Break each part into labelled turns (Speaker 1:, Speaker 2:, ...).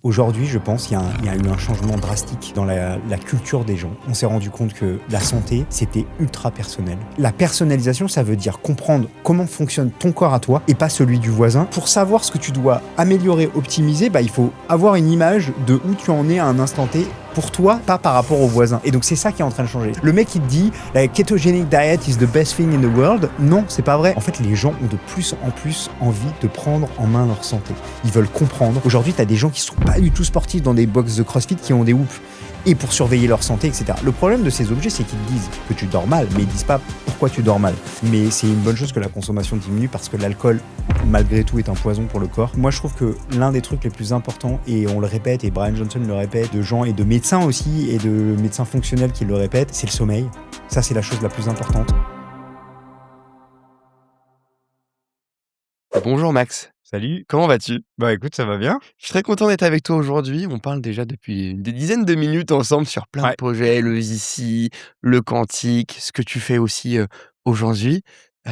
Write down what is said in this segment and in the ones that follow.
Speaker 1: Aujourd'hui, je pense qu'il y a eu un changement drastique dans la culture des gens. On s'est rendu compte que la santé, c'était ultra personnel. La personnalisation, ça veut dire comprendre comment fonctionne ton corps à toi et pas celui du voisin. Pour savoir ce que tu dois améliorer, optimiser, il faut avoir une image de où tu en es à un instant T pour toi, pas par rapport au voisin. Et donc c'est ça qui est en train de changer. Le mec qui te dit la ketogenic diet is the best thing in the world, non, c'est pas vrai. En fait, les gens ont de plus en plus envie de prendre en main leur santé. Ils veulent comprendre. Aujourd'hui, tu as des gens qui sont pas du tout sportifs dans des box de CrossFit qui ont des hoops et pour surveiller leur santé, etc. Le problème de ces objets, c'est qu'ils disent que tu dors mal, mais ils disent pas pourquoi tu dors mal. Mais c'est une bonne chose que la consommation diminue parce que l'alcool, malgré tout, est un poison pour le corps. Moi, je trouve que l'un des trucs les plus importants, et on le répète, et Brian Johnson le répète, de gens et de médecins aussi, et de médecins fonctionnels qui le répètent, c'est le sommeil. Ça, c'est la chose la plus importante.
Speaker 2: Bonjour Max,
Speaker 1: Salut.
Speaker 2: comment vas-tu?
Speaker 1: Bah écoute, ça va bien?
Speaker 2: Je suis très content d'être avec toi aujourd'hui. On parle déjà depuis des dizaines de minutes ensemble sur plein de
Speaker 1: Ouais.
Speaker 2: projets, le VC, le quantique, ce que tu fais aussi aujourd'hui.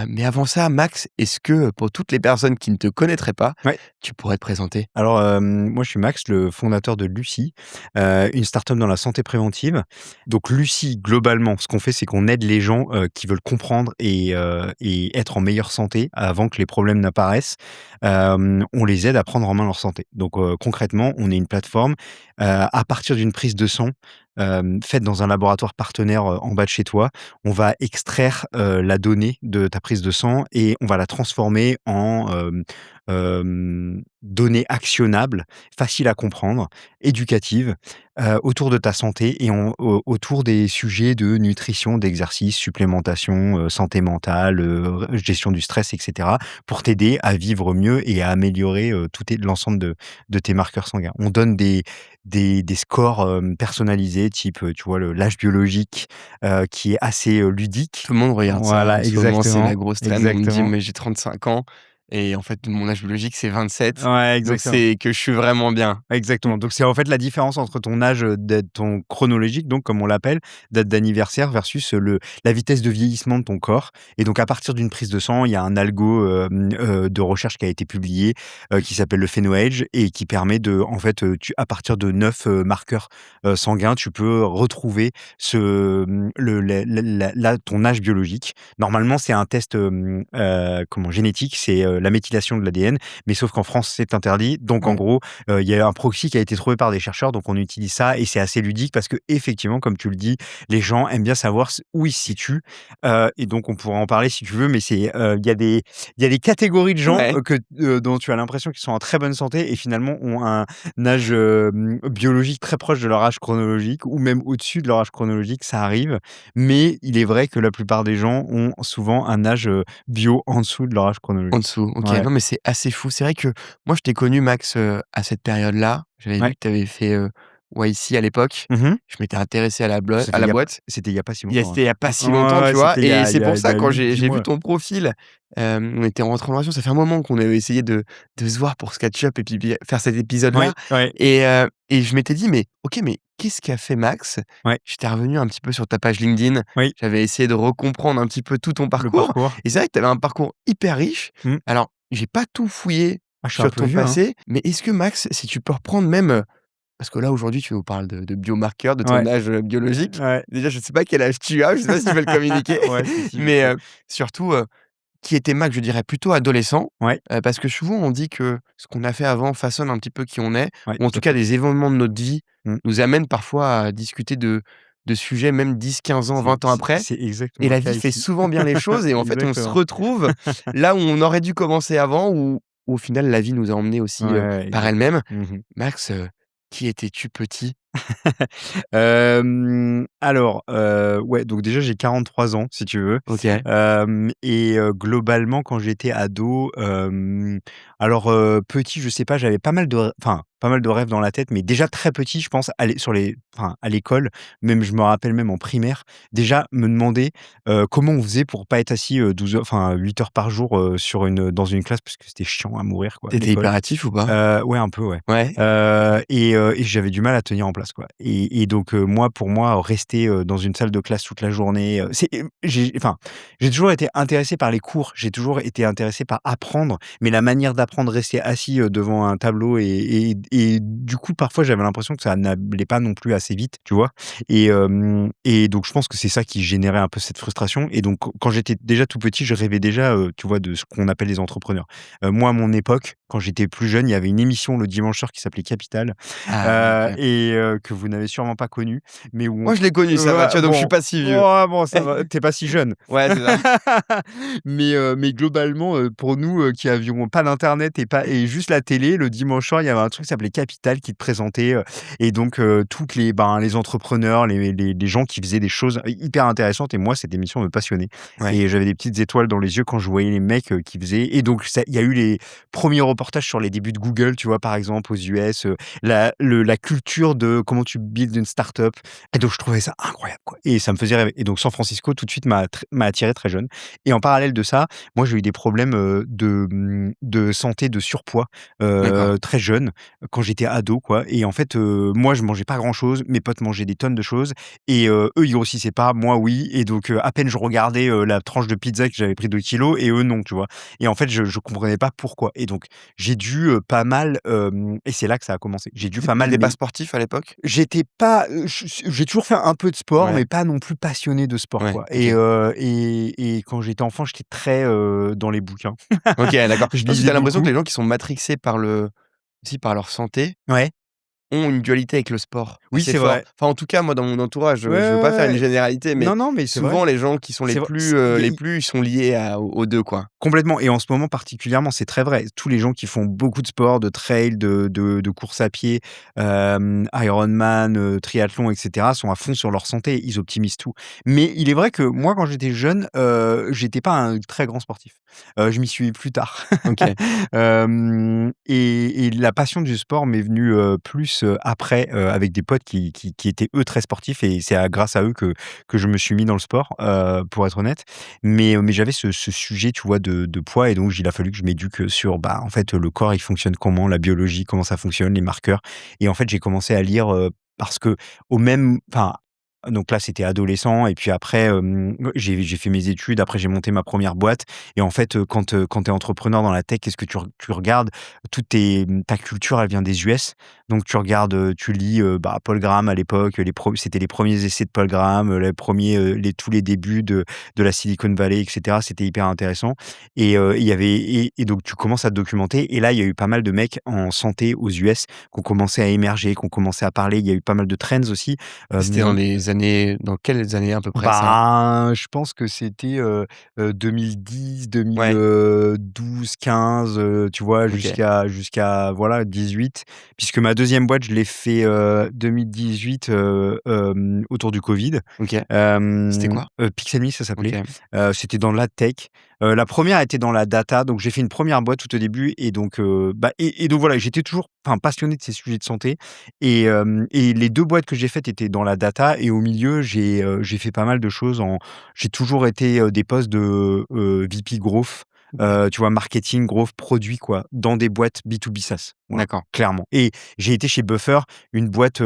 Speaker 2: Mais avant ça, Max, est-ce que pour toutes les personnes qui ne te connaîtraient pas,
Speaker 1: Ouais.
Speaker 2: tu pourrais te présenter?
Speaker 1: Alors, moi, je suis Max, le fondateur de Lucie, une start-up dans la santé préventive. Donc Lucie, globalement, ce qu'on fait, c'est qu'on aide les gens, qui veulent comprendre et être en meilleure santé avant que les problèmes n'apparaissent. On les aide à prendre en main leur santé. Donc, concrètement, on est une plateforme, à partir d'une prise de sang, faite dans un laboratoire partenaire, en bas de chez toi. On va extraire, la donnée de ta prise de sang et on va la transformer en, données actionnables, faciles à comprendre, éducatives, autour de ta santé et autour des sujets de nutrition, d'exercice, supplémentation, santé mentale, gestion du stress et cetera, pour t'aider à vivre mieux et à améliorer, l'ensemble de tes marqueurs sanguins. On donne des scores, personnalisés type, tu vois, l'âge biologique, qui est assez, ludique.
Speaker 2: Tout le monde regarde ça en
Speaker 1: Voilà,
Speaker 2: ce moment, c'est
Speaker 1: exactement,
Speaker 2: la grosse trend. On me dit,
Speaker 1: exactement.
Speaker 2: mais j'ai 35 ans et en fait, mon âge biologique, c'est 27.
Speaker 1: Ouais,
Speaker 2: Donc,
Speaker 1: exactement.
Speaker 2: c'est que je suis vraiment bien.
Speaker 1: Exactement. Donc c'est en fait la différence entre ton âge, ton chronologique, donc comme on l'appelle, date d'anniversaire versus, la vitesse de vieillissement de ton corps et donc à partir d'une prise de sang, il y a un algo, de recherche qui a été publié, qui s'appelle le PhenoAge et qui permet de en fait, à partir de 9 marqueurs, sanguins, tu peux retrouver ton âge biologique. Normalement, c'est un test, génétique, c'est, la méthylation de l'ADN, mais sauf qu'en France, c'est interdit. Donc en
Speaker 2: Ouais.
Speaker 1: gros, il y a un proxy qui a été trouvé par des chercheurs, donc on utilise ça et c'est assez ludique parce que effectivement, comme tu le dis, les gens aiment bien savoir où ils se situent, et donc on pourra en parler si tu veux, mais il y a des catégories de gens,
Speaker 2: Ouais.
Speaker 1: dont tu as l'impression qu'ils sont en très bonne santé et finalement ont un âge, biologique très proche de leur âge chronologique ou même au-dessus de leur âge chronologique, ça arrive. Mais il est vrai que la plupart des gens ont souvent un âge, bio en dessous de leur âge
Speaker 2: En
Speaker 1: chronologique.
Speaker 2: dessous, OK.
Speaker 1: Ouais,
Speaker 2: Non, mais c'est assez fou. C'est vrai que moi, je t'ai connu Max, à cette période-là. J'avais vu
Speaker 1: ouais.
Speaker 2: que tu avais fait, YC à l'époque.
Speaker 1: Mmh.
Speaker 2: Je m'étais intéressé à
Speaker 1: C'était
Speaker 2: à
Speaker 1: il
Speaker 2: la
Speaker 1: y a
Speaker 2: boîte.
Speaker 1: c'était il y a pas si
Speaker 2: Il y a
Speaker 1: longtemps,
Speaker 2: C'était il y a pas
Speaker 1: hein.
Speaker 2: si longtemps,
Speaker 1: Ouais, ouais,
Speaker 2: tu vois?
Speaker 1: c'était il y
Speaker 2: Et
Speaker 1: a il
Speaker 2: c'est
Speaker 1: y a
Speaker 2: pour
Speaker 1: il y
Speaker 2: ça
Speaker 1: a
Speaker 2: quand
Speaker 1: 8-10
Speaker 2: j'ai vu
Speaker 1: mois.
Speaker 2: ton profil, on était rentrés en relation. Ça fait un moment qu'on avait essayé de se voir pour se catch up et puis faire cet épisode-là
Speaker 1: Ouais, ouais,
Speaker 2: et je m'étais dit: «Mais OK, mais qu'est-ce qu'a fait Max?»
Speaker 1: ouais,
Speaker 2: J'étais revenu un petit peu sur ta page LinkedIn.
Speaker 1: oui,
Speaker 2: J'avais essayé de recomprendre un petit peu tout ton
Speaker 1: le
Speaker 2: parcours
Speaker 1: parcours.
Speaker 2: et c'est vrai que tu avais un parcours hyper riche.
Speaker 1: Mmh.
Speaker 2: Alors, j'ai pas tout fouillé
Speaker 1: Ah, je suis un
Speaker 2: sur
Speaker 1: peu
Speaker 2: ton
Speaker 1: vieux, hein.
Speaker 2: passé, mais est-ce que Max, si tu peux reprendre même, parce que là, aujourd'hui, tu nous parles de biomarqueurs, de ton
Speaker 1: Ouais,
Speaker 2: âge, biologique.
Speaker 1: ouais.
Speaker 2: Déjà, je ne sais pas quel âge tu as, je ne sais pas si tu veux le communiquer,
Speaker 1: Ouais, si, je
Speaker 2: mais
Speaker 1: sais.
Speaker 2: surtout, qui était Max, je dirais plutôt adolescent,
Speaker 1: Ouais,
Speaker 2: parce que souvent on dit que ce qu'on a fait avant façonne un petit peu qui on est,
Speaker 1: ouais,
Speaker 2: ou en
Speaker 1: tout
Speaker 2: tout
Speaker 1: à
Speaker 2: cas
Speaker 1: fait.
Speaker 2: des événements de notre vie
Speaker 1: Mmh.
Speaker 2: nous amènent parfois à discuter de sujets même 10, 15 ans,
Speaker 1: C'est
Speaker 2: 20 ans
Speaker 1: c'est
Speaker 2: après
Speaker 1: c'est
Speaker 2: et
Speaker 1: exactement le
Speaker 2: la
Speaker 1: cas
Speaker 2: vie fait
Speaker 1: ici.
Speaker 2: souvent bien les choses et en fait on se
Speaker 1: Exactement.
Speaker 2: retrouve là où on aurait dû commencer avant ou au final la vie nous a emmenés
Speaker 1: Ouais,
Speaker 2: aussi,
Speaker 1: ouais,
Speaker 2: par
Speaker 1: exactement.
Speaker 2: elle-même.
Speaker 1: Mmh.
Speaker 2: Max, qui étais-tu petit?
Speaker 1: Alors, ouais, donc déjà j'ai 43 ans si tu veux,
Speaker 2: OK.
Speaker 1: et globalement quand j'étais ado, alors, petit je sais pas, j'avais pas mal de rêves dans la tête, mais déjà très petit je pense à l'école, même je me rappelle même en primaire, déjà me demander, comment on faisait pour pas être assis, 12 heures 8 heures par jour, dans une classe parce que c'était chiant à mourir quoi,
Speaker 2: Tu étais
Speaker 1: l'école.
Speaker 2: hyperactif ou pas?
Speaker 1: Ouais, un peu, ouais.
Speaker 2: Ouais.
Speaker 1: Et j'avais du mal à tenir en place, quoi. Et donc, pour moi, rester, dans une salle de classe toute la journée, j'ai toujours été intéressé par les cours, j'ai toujours été intéressé par apprendre, mais la manière d'apprendre, rester assis, devant un tableau et du coup, parfois, j'avais l'impression que ça n'allait pas non plus assez vite, tu vois? Et donc je pense que c'est ça qui générait un peu cette frustration et donc quand j'étais déjà tout petit, je rêvais déjà, tu vois, de ce qu'on appelle les entrepreneurs. Moi, à mon époque, quand j'étais plus jeune, il y avait une émission le dimanche soir qui s'appelait Capital,
Speaker 2: Ah oui, OK.
Speaker 1: que vous n'avez sûrement pas connue, mais où on
Speaker 2: Moi, je l'ai connu, ça va,
Speaker 1: ouais,
Speaker 2: tu vois? Donc je suis
Speaker 1: bon,
Speaker 2: pas si vieux.
Speaker 1: ouais, bon, ça va, tu pas si jeune.
Speaker 2: Ouais, c'est ça.
Speaker 1: Mais globalement, pour nous, qui avions pas d'internet et juste la télé, le dimanche soir, il y avait un truc qui s'appelait Capital qui te présentait, et donc toutes les entrepreneurs, les gens qui faisaient des choses hyper intéressantes et moi, cette émission me passionnait
Speaker 2: Ouais.
Speaker 1: et j'avais des petites étoiles dans les yeux quand je voyais les mecs, qui faisaient et donc ça il y a eu les premiers reportages sur les débuts de Google, tu vois? Par exemple, aux US, la culture de comment tu builds une start-up et donc je trouvais ça incroyable, quoi et ça me faisait rêver et donc San Francisco, tout de suite, m'a attiré très jeune et en parallèle de ça, moi, j'ai eu des problèmes, de santé, de surpoids,
Speaker 2: D'accord.
Speaker 1: très jeune, quand j'étais ado, quoi et en fait, moi, je mangeais pas grand-chose, mes potes mangeaient des tonnes de choses et eux, ils grossissaient pas, moi, oui et donc à peine je regardais, la tranche de pizza que j'avais pris 2 kilogrammes et eux, non, tu vois? Et en fait, je comprenais pas pourquoi et donc j'ai dû, pas mal, et c'est là que ça a commencé. J'ai dû
Speaker 2: Tu
Speaker 1: pas mal
Speaker 2: étais pas sportif à l'époque?
Speaker 1: j'étais pas, j'ai toujours fait un peu de sport,
Speaker 2: Ouais,
Speaker 1: mais pas non plus passionné de sport,
Speaker 2: ouais,
Speaker 1: quoi
Speaker 2: OK.
Speaker 1: et quand j'étais enfant, j'étais très, dans les bouquins.
Speaker 2: OK, d'accord.
Speaker 1: Je
Speaker 2: Parce que
Speaker 1: lisais
Speaker 2: tu as l'impression que
Speaker 1: beaucoup.
Speaker 2: les gens qui sont matrixés par aussi par leur santé,
Speaker 1: Ouais.
Speaker 2: ont une dualité avec le sport
Speaker 1: Oui,
Speaker 2: assez
Speaker 1: c'est
Speaker 2: fort.
Speaker 1: vrai.
Speaker 2: Enfin, en tout cas, moi, dans mon entourage,
Speaker 1: Ouais,
Speaker 2: je veux pas faire une
Speaker 1: ouais, ouais.
Speaker 2: généralité, mais
Speaker 1: Non, non, mais c'est vrai.
Speaker 2: souvent les gens qui sont
Speaker 1: C'est vrai, c y a
Speaker 2: les plus, ils sont liés aux 2, quoi.
Speaker 1: complètement et en ce moment particulièrement, c'est très vrai. Tous les gens qui font beaucoup de sport, de trail, de course à pied, Ironman, triathlon et cetera, sont à fond sur leur santé. Ils optimisent tout. Mais il est vrai que moi, quand j'étais jeune, j'étais pas un très grand sportif. Je m'y suis mis plus tard.
Speaker 2: OK.
Speaker 1: Et la passion du sport m'est venue, plus, après, avec des potes qui étaient eux très sportifs et c'est grâce à eux que je me suis mis dans le sport, pour être honnête. Mais j'avais ce sujet, tu vois, de poids et donc il a fallu que je m'éduque, sur, bah, en fait, le corps, il fonctionne comment, la biologie, comment ça fonctionne, les marqueurs et en fait, j'ai commencé à lire, parce que au même enfin, donc là, c'était adolescent et puis après, j'ai fait mes études, après j'ai monté ma première boîte et en fait, quand tu es entrepreneur dans la tech, qu'est-ce que tu regardes? Ta culture, elle vient des US, donc tu regardes, tu lis, bah, Paul Graham à l'époque, c'était les premiers essais de Paul Graham, les premiers, tous les débuts de la Silicon Valley et cetera. C'était hyper intéressant il y avait et donc tu commences à te documenter et là, il y a eu pas mal de mecs en santé aux US qui ont commencé à émerger, qui ont commencé à parler. Il y a eu pas mal de trends aussi,
Speaker 2: C'était dans quelles années à peu près ça?
Speaker 1: ben, je pense que c'était, 2010,
Speaker 2: Ouais,
Speaker 1: 2012-15, tu vois?
Speaker 2: OK,
Speaker 1: Jusqu'à voilà 18 puisque ma deuxième boîte, je l'ai fait, 2018, autour du covid.
Speaker 2: OK. C'était quoi?
Speaker 1: Pixelme, ça s'appelait.
Speaker 2: OK.
Speaker 1: C'était dans la tech. La première était dans la data, donc j'ai fait une première boîte tout au début et donc bah et donc voilà, j'étais toujours enfin passionné de ces sujets de santé et les 2 boîtes que j'ai faites étaient dans la data et au milieu, j'ai fait pas mal de choses j'ai toujours été, des postes de, VP growth,
Speaker 2: OK.
Speaker 1: tu vois? Marketing, growth, produit quoi, dans des boîtes B2B SaaS. Voilà,
Speaker 2: D'accord.
Speaker 1: clairement et j'ai été chez Buffer, une boîte,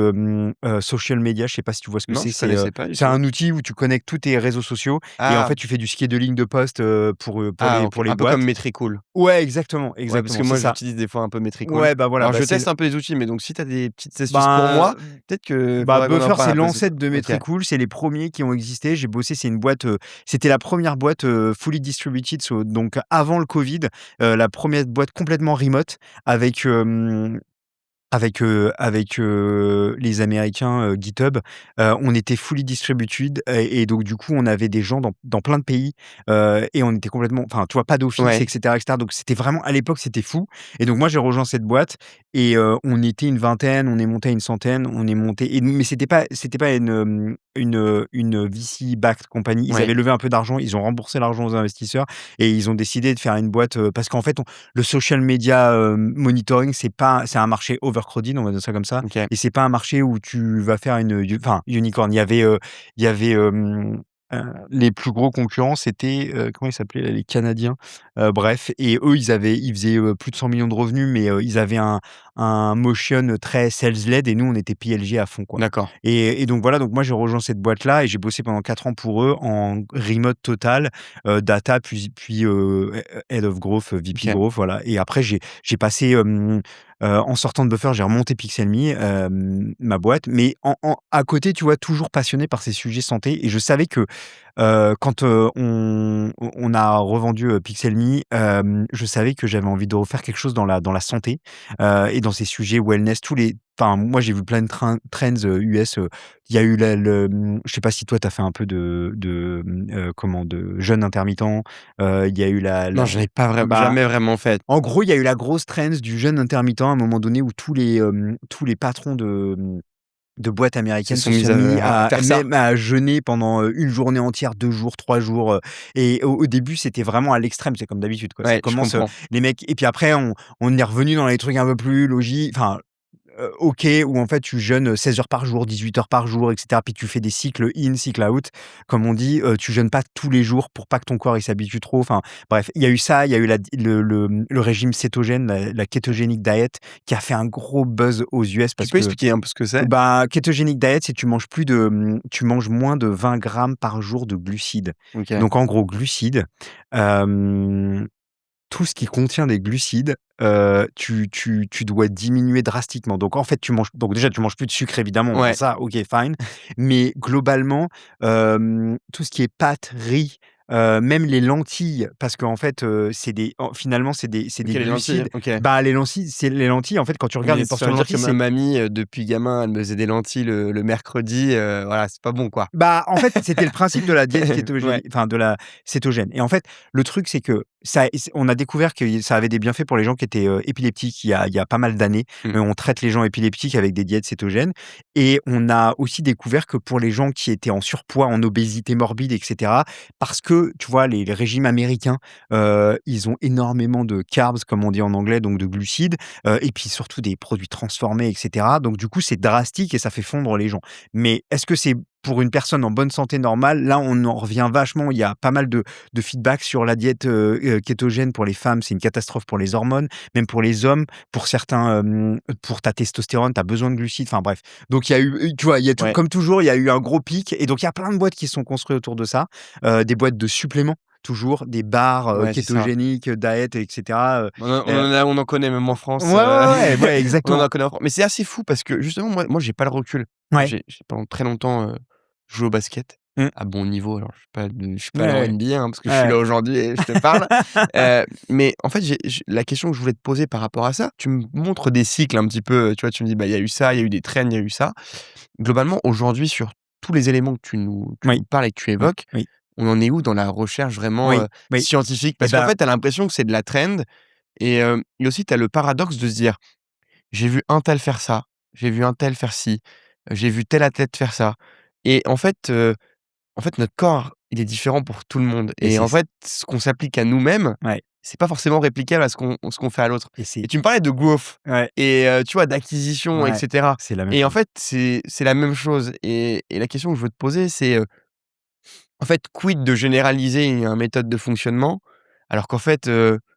Speaker 1: social media, je sais pas si tu vois ce que
Speaker 2: Non,
Speaker 1: c'est?
Speaker 2: je connaissais pas du
Speaker 1: C'est
Speaker 2: tout.
Speaker 1: un outil où tu connectes tous tes réseaux sociaux et en
Speaker 2: Ah!
Speaker 1: fait, tu fais du scheduling de posts,
Speaker 2: Ah OK,
Speaker 1: pour les
Speaker 2: un peu comme
Speaker 1: boîtes.
Speaker 2: Metricool.
Speaker 1: Ouais, exactement,
Speaker 2: Ouais, parce que
Speaker 1: exactement, c'est
Speaker 2: moi
Speaker 1: ça.
Speaker 2: j'utilise des fois un peu Metricool.
Speaker 1: Ouais, bah, voilà,
Speaker 2: Alors
Speaker 1: bah,
Speaker 2: je
Speaker 1: c'est
Speaker 2: teste un peu les outils, mais donc si tu as des petites astuces pour
Speaker 1: ben,
Speaker 2: moi, peut-être que
Speaker 1: bah,
Speaker 2: faudrait qu'on en
Speaker 1: Buffer,
Speaker 2: parle
Speaker 1: c'est
Speaker 2: un peu ce
Speaker 1: l'ancêtre de
Speaker 2: OK.
Speaker 1: Metricool, c'est les premiers qui ont existé. J'ai bossé, c'est une boîte, c'était la première boîte, fully distributed, donc avant le covid, la première boîte complètement remote avec, les Américains, GitHub, on était fully distributed et donc du coup, on avait des gens dans plein de pays, et on était complètement enfin, tu vois, pas d'office
Speaker 2: Ouais,
Speaker 1: et cetera. Donc c'était vraiment à l'époque, c'était fou et donc moi, j'ai rejoint cette boîte et on était une vingtaine, on est monté à une centaine, on est monté mais c'était pas une VC backed compagnie. Ils
Speaker 2: ouais,
Speaker 1: avaient levé un peu d'argent, ils ont remboursé l'argent aux investisseurs et ils ont décidé de faire une boîte, parce qu'en fait, le social media, monitoring, c'est un marché overcrowded, on va dire ça comme ça
Speaker 2: OK.
Speaker 1: et c'est pas un marché où tu vas faire unicorn. Il y avait, les plus gros concurrents, c'était, comment ils s'appelaient là, les Canadiens? Bref et eux, ils faisaient, plus de 100 millions de revenus, mais, ils avaient un motion très sales-led et nous, on était PLG à fond, quoi
Speaker 2: D'accord.
Speaker 1: et donc voilà, donc moi, j'ai rejoint cette boîte-là et j'ai bossé pendant 4 ans pour eux en remote total, data puis, head of growth, VP
Speaker 2: OK.
Speaker 1: growth, voilà et après j'ai passé, en sortant de Buffer, j'ai remonté Pixelme, ma boîte, mais à côté, tu vois, toujours passionné par ces sujets santé. Et je savais que quand on a revendu Pixelme, je savais que j'avais envie de refaire quelque chose dans la santé et dans ces sujets wellness. Enfin, moi, j'ai vu plein de trends US. Il y a eu je sais pas si toi, tu as fait un peu de jeûne intermittent. Il y a eu
Speaker 2: Non, je n'ai pas
Speaker 1: bah,
Speaker 2: jamais vraiment fait.
Speaker 1: en gros, il y a eu la grosse trend du jeûne intermittent à un moment donné où tous les patrons de boîtes
Speaker 2: Se
Speaker 1: américaines
Speaker 2: sont
Speaker 1: se
Speaker 2: mis
Speaker 1: sont mis
Speaker 2: à faire ça.
Speaker 1: même à jeûner pendant une journée entière, 2 jours, 3 jours. Et au début, c'était vraiment à l'extrême. C'est comme d'habitude, quoi. Ça
Speaker 2: Ouais, je
Speaker 1: commence,
Speaker 2: comprends.
Speaker 1: les mecs. Et puis après, on est revenu dans les trucs un peu plus logiques. Enfin, OK, où en fait tu jeûnes 16 heures par jour, 18 heures par jour, et cetera. Puis tu fais des cycles in, cycle out, comme on dit. Tu jeûnes pas tous les jours pour pas que ton corps il s'habitue trop. Enfin bref, il y a eu ça, il y a eu le régime cétogène, la ketogenic diet, qui a fait un gros buzz aux US
Speaker 2: Tu
Speaker 1: parce
Speaker 2: peux
Speaker 1: que
Speaker 2: expliquer un peu ce que c'est?
Speaker 1: bah, ketogenic diet, c'est tu manges moins de 20 grammes par jour de glucides.
Speaker 2: OK.
Speaker 1: Donc en gros, glucides, hem tout ce qui contient des glucides, tu dois diminuer drastiquement. Donc en fait, déjà, tu manges plus de sucre évidemment, bon
Speaker 2: Ouais.
Speaker 1: ça, OK, fine. Mais globalement, tout ce qui est pâtes, riz, même les lentilles, parce qu'en fait, finalement, c'est
Speaker 2: OK,
Speaker 1: des
Speaker 2: les lentilles,
Speaker 1: glucides.
Speaker 2: OK.
Speaker 1: Bah, les lentilles, en fait, quand tu regardes
Speaker 2: Mais
Speaker 1: une
Speaker 2: ça
Speaker 1: portion
Speaker 2: veut
Speaker 1: de
Speaker 2: dire que
Speaker 1: lentilles,
Speaker 2: ma
Speaker 1: c'est
Speaker 2: mamie, depuis gamin, elle me faisait des lentilles le mercredi, voilà, c'est pas bon, quoi.
Speaker 1: bah, en fait, c'était le principe de la diète
Speaker 2: Ouais.
Speaker 1: kétogénique, enfin de la cétogène. Et en fait, le truc, c'est que on a découvert que ça avait des bienfaits pour les gens qui étaient épileptiques il y a pas mal d'années.
Speaker 2: Mmh.
Speaker 1: On traite les gens épileptiques avec des diètes cétogènes. Et on a aussi découvert que pour les gens qui étaient en surpoids, en obésité morbide, etc., parce que, tu vois, les régimes américains, ils ont énormément de carbs, comme on dit en anglais, donc de glucides, et puis surtout des produits transformés, etc. Donc du coup, c'est drastique et ça fait fondre les gens. Mais est-ce que c'est pour une personne en bonne santé normale? Là, on en revient vachement. Il y a pas mal de feedback sur la diète kétogène pour les femmes. C'est une catastrophe pour les hormones, même pour les hommes. Pour certains, pour ta testostérone, tu as besoin de glucides. Enfin bref. Donc il y a eu, tu vois, il y a tout,
Speaker 2: Ouais.
Speaker 1: comme toujours, il y a eu un gros pic. Et donc il y a plein de boîtes qui se sont construites autour de ça. Des boîtes de suppléments, toujours, des bars
Speaker 2: Ouais, c'est ça.
Speaker 1: kétogéniques, diet, etc.
Speaker 2: On en connaît même en France,
Speaker 1: Ouais,
Speaker 2: on en
Speaker 1: exactement.
Speaker 2: connaît en France. Mais c'est assez fou parce que justement, moi, j'ai pas le recul.
Speaker 1: Ouais.
Speaker 2: J'ai pendant très longtemps, joué au basket
Speaker 1: Mmh.
Speaker 2: à bon niveau. Alors je suis pas allé en
Speaker 1: Ouais,
Speaker 2: NBA, hein, parce que je suis là
Speaker 1: ouais.
Speaker 2: aujourd'hui et je te parle. Mais en fait, j'ai la question que je voulais te poser par rapport à ça, tu me montres des cycles un petit peu, tu vois? Tu me dis: «Bah, il y a eu ça, il y a eu des trends, il y a eu ça». Globalement, aujourd'hui, sur tous les éléments que tu
Speaker 1: Oui,
Speaker 2: nous parles et que tu
Speaker 1: oui,
Speaker 2: évoques,
Speaker 1: oui,
Speaker 2: on en est où dans la recherche vraiment,
Speaker 1: oui, oui.
Speaker 2: scientifique?
Speaker 1: Et
Speaker 2: Parce qu'en
Speaker 1: ben
Speaker 2: fait, tu as l'impression que c'est de la trend et aussi tu as le paradoxe de se dire: «J'ai vu un tel faire ça, j'ai vu un tel faire ci, j'ai vu tel athlète faire ça» et en fait, notre corps, il est différent pour tout le monde
Speaker 1: et
Speaker 2: et en fait, ce qu'on s'applique à nous-mêmes,
Speaker 1: ouais,
Speaker 2: c'est pas forcément réplicable à ce qu'on fait à l'autre
Speaker 1: et c'est
Speaker 2: et tu me parlais de growth
Speaker 1: ouais,
Speaker 2: et tu vois, d'acquisition et
Speaker 1: ouais,
Speaker 2: cetera
Speaker 1: c'est la même
Speaker 2: et en
Speaker 1: chose.
Speaker 2: fait, c'est la même chose et la question que je veux te poser, c'est, en fait, quid de généraliser une méthode de fonctionnement alors qu'en fait,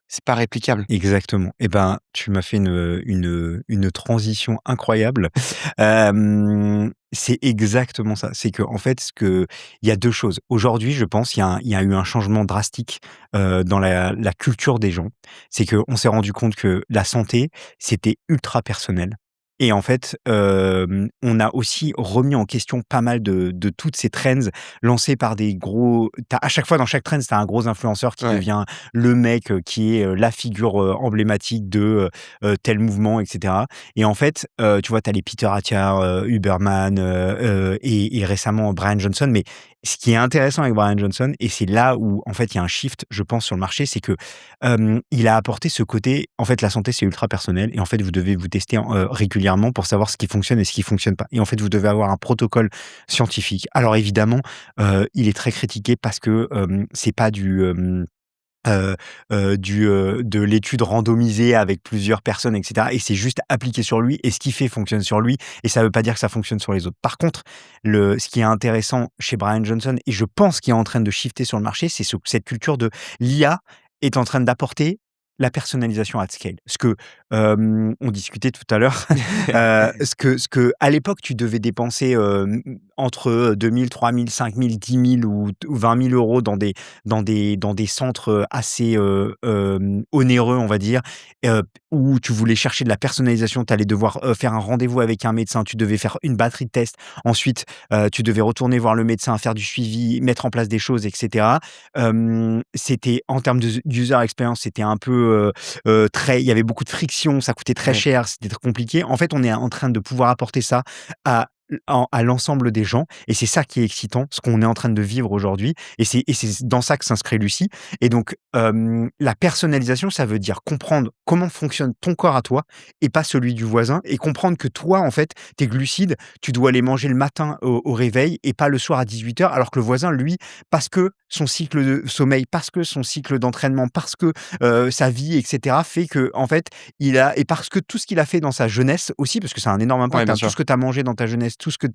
Speaker 2: c'est pas réplicable?
Speaker 1: Exactement. Et ben, tu m'as fait une transition incroyable. C'est exactement ça. C'est qu'en fait, il y a 2 choses. Aujourd'hui, je pense, il y a eu un changement drastique, dans la culture des gens. C'est qu'on s'est rendu compte que la santé, c'était ultra personnel. Et en fait, on a aussi remis en question pas mal de toutes ces trends lancées par des gros à chaque fois dans chaque trend, tu as un gros influenceur qui
Speaker 2: Ouais,
Speaker 1: devient le mec, qui est, la figure, emblématique de, tel mouvement, et cetera. Et en fait, tu vois, tu as les Peter Attia, Huberman, et récemment Brian Johnson. Mais ce qui est intéressant avec Brian Johnson, et c'est là où, en fait, il y a un shift, je pense, sur le marché, c'est que, il a apporté ce côté, en fait, la santé, c'est ultra personnel et en fait, vous devez vous tester régulièrement pour savoir ce qui fonctionne et ce qui fonctionne pas. Et en fait, vous devez avoir un protocole scientifique. Alors évidemment, il est très critiqué parce que, c'est pas de l'étude randomisée avec plusieurs personnes, et cetera, et c'est juste appliqué sur lui et ce qu'il fait fonctionne sur lui et ça veut pas dire que ça fonctionne sur les autres. Par contre, ce qui est intéressant chez Brian Johnson et je pense qu'il est en train de shifter sur le marché, c'est cette culture de l'IA est en train d'apporter la personnalisation at scale. Ce que, on discutait tout à l'heure, ce que à l'époque tu devais dépenser, entre 2 000, 3 000, 5 000, 10 000 ou 20 000 euros dans des centres assez onéreux, on va dire, où tu voulais chercher de la personnalisation, tu allais devoir faire un rendez-vous avec un médecin, tu devais faire une batterie de tests, ensuite tu devais retourner voir le médecin, faire du suivi, mettre en place des choses, etc. C'était en termes d'user experience, c'était un peu il y avait beaucoup de friction, ça coûtait très
Speaker 2: Ouais,
Speaker 1: cher, c'était très compliqué. En fait, on est en train de pouvoir apporter ça à à l'ensemble des gens et c'est ça qui est excitant, ce qu'on est en train de vivre aujourd'hui et c'est dans ça que s'inscrit Lucie et donc la personnalisation, ça veut dire comprendre comment fonctionne ton corps à toi et pas celui du voisin et comprendre que toi, en fait, tes glucides, tu dois les manger le matin au réveil et pas le soir à 18 h, alors que le voisin, lui, parce que son cycle de sommeil, parce que son cycle d'entraînement, parce que sa vie, etc., fait que en fait, et parce que tout ce qu'il a fait dans sa jeunesse aussi, parce que ça a un énorme
Speaker 2: ouais,
Speaker 1: impact,
Speaker 2: bien
Speaker 1: hein, tout
Speaker 2: sûr.
Speaker 1: ce que tu as mangé dans ta jeunesse, tout ce que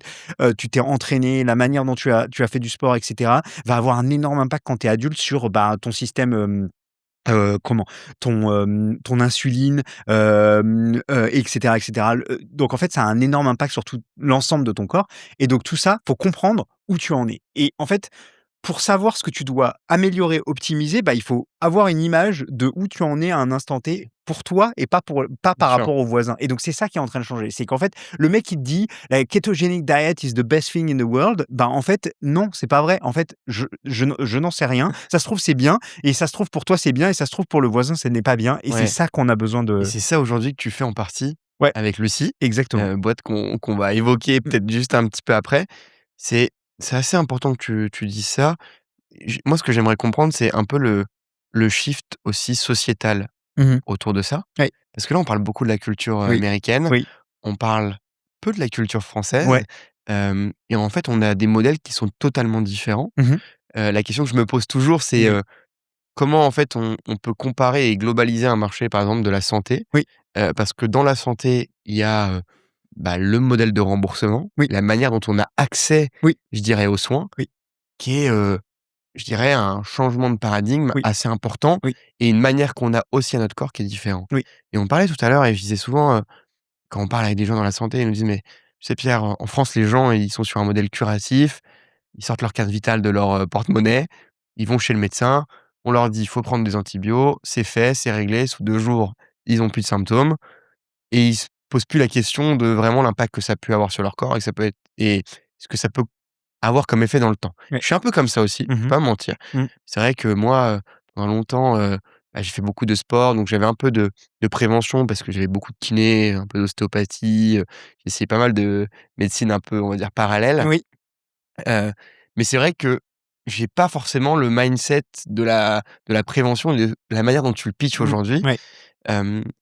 Speaker 1: tu t'es entraîné, la manière dont tu as fait du sport, etc., va avoir un énorme impact quand tu es adulte sur ton système. Comment? Ton insuline, et cetera, et cetera. Donc en fait, ça a un énorme impact sur tout l'ensemble de ton corps et donc tout ça, faut comprendre où tu en es et en fait, pour savoir ce que tu dois améliorer, optimiser, bah, il faut avoir une image de où tu en es à un instant T pour toi et pas
Speaker 2: Bien
Speaker 1: par
Speaker 2: sûr.
Speaker 1: rapport au voisin et donc c'est ça qui est en train de changer. C'est qu'en fait, le mec qui te dit: «La ketogenic diet is the best thing in the world», bah, en fait, non, c'est pas vrai. En fait, je n'en sais rien. Ça se trouve, c'est bien et ça se trouve pour toi, c'est bien et ça se trouve pour le voisin, ce n'est pas bien et c'est
Speaker 2: Ouais
Speaker 1: ça qu'on a besoin
Speaker 2: et
Speaker 1: de
Speaker 2: c'est ça aujourd'hui que tu fais en partie
Speaker 1: ouais,
Speaker 2: avec Lucie,
Speaker 1: exactement.
Speaker 2: boîte qu'on va évoquer
Speaker 1: Mmh.
Speaker 2: peut-être juste un petit peu après. C'est c'est assez important que tu dises ça. Moi, ce que j'aimerais comprendre, c'est un peu le shift aussi sociétal
Speaker 1: Mmh.
Speaker 2: autour de ça.
Speaker 1: Ouais.
Speaker 2: Parce que là, on parle beaucoup de la culture,
Speaker 1: Oui.
Speaker 2: américaine,
Speaker 1: Oui.
Speaker 2: on parle peu de la culture
Speaker 1: Ouais.
Speaker 2: française, et en fait, on a des modèles qui sont totalement différents.
Speaker 1: Mmh.
Speaker 2: La question que je me pose toujours, c'est,
Speaker 1: Oui.
Speaker 2: comment en fait on peut comparer et globaliser un marché, par exemple, de la santé?
Speaker 1: Oui.
Speaker 2: Parce que dans la santé, il y a, bah, le modèle de remboursement,
Speaker 1: Oui.
Speaker 2: la manière dont on a accès,
Speaker 1: Oui.
Speaker 2: je dirais, aux soins,
Speaker 1: Oui.
Speaker 2: qui est, je dirais, un changement de paradigme
Speaker 1: Oui.
Speaker 2: assez important
Speaker 1: Oui.
Speaker 2: et une manière qu'on a aussi à notre corps qui est différent.
Speaker 1: Oui.
Speaker 2: Et on parlait tout à l'heure et je disais souvent, quand on parle avec des gens dans la santé, ils nous disent: «Mais tu sais Pierre, en France, les gens, ils sont sur un modèle curatif, ils sortent leur carte vitale de leur, porte-monnaie, ils vont chez le médecin, on leur dit: "Il faut prendre des antibiotiques", c'est fait, c'est réglé, sous 2 jours, ils ont plus de symptômes». Et ils se posent plus la question de vraiment l'impact que ça a pu avoir sur leur corps et que ça peut être et ce que ça peut avoir comme effet dans le temps.
Speaker 1: Ouais.
Speaker 2: Je suis un peu comme ça aussi, je vais
Speaker 1: Mmh.
Speaker 2: pas mentir.
Speaker 1: Mmh.
Speaker 2: C'est vrai que moi, pendant longtemps, bah, j'ai fait beaucoup de sport, donc j'avais un peu de prévention parce que j'avais beaucoup de kiné, un peu d'ostéopathie, j'ai essayé pas mal de médecine un peu, on va dire, parallèle.
Speaker 1: Oui.
Speaker 2: Heu, mais c'est vrai que j'ai pas forcément le mindset de la prévention et de la manière dont tu le pitches
Speaker 1: Mmh.
Speaker 2: aujourd'hui.
Speaker 1: Ouais.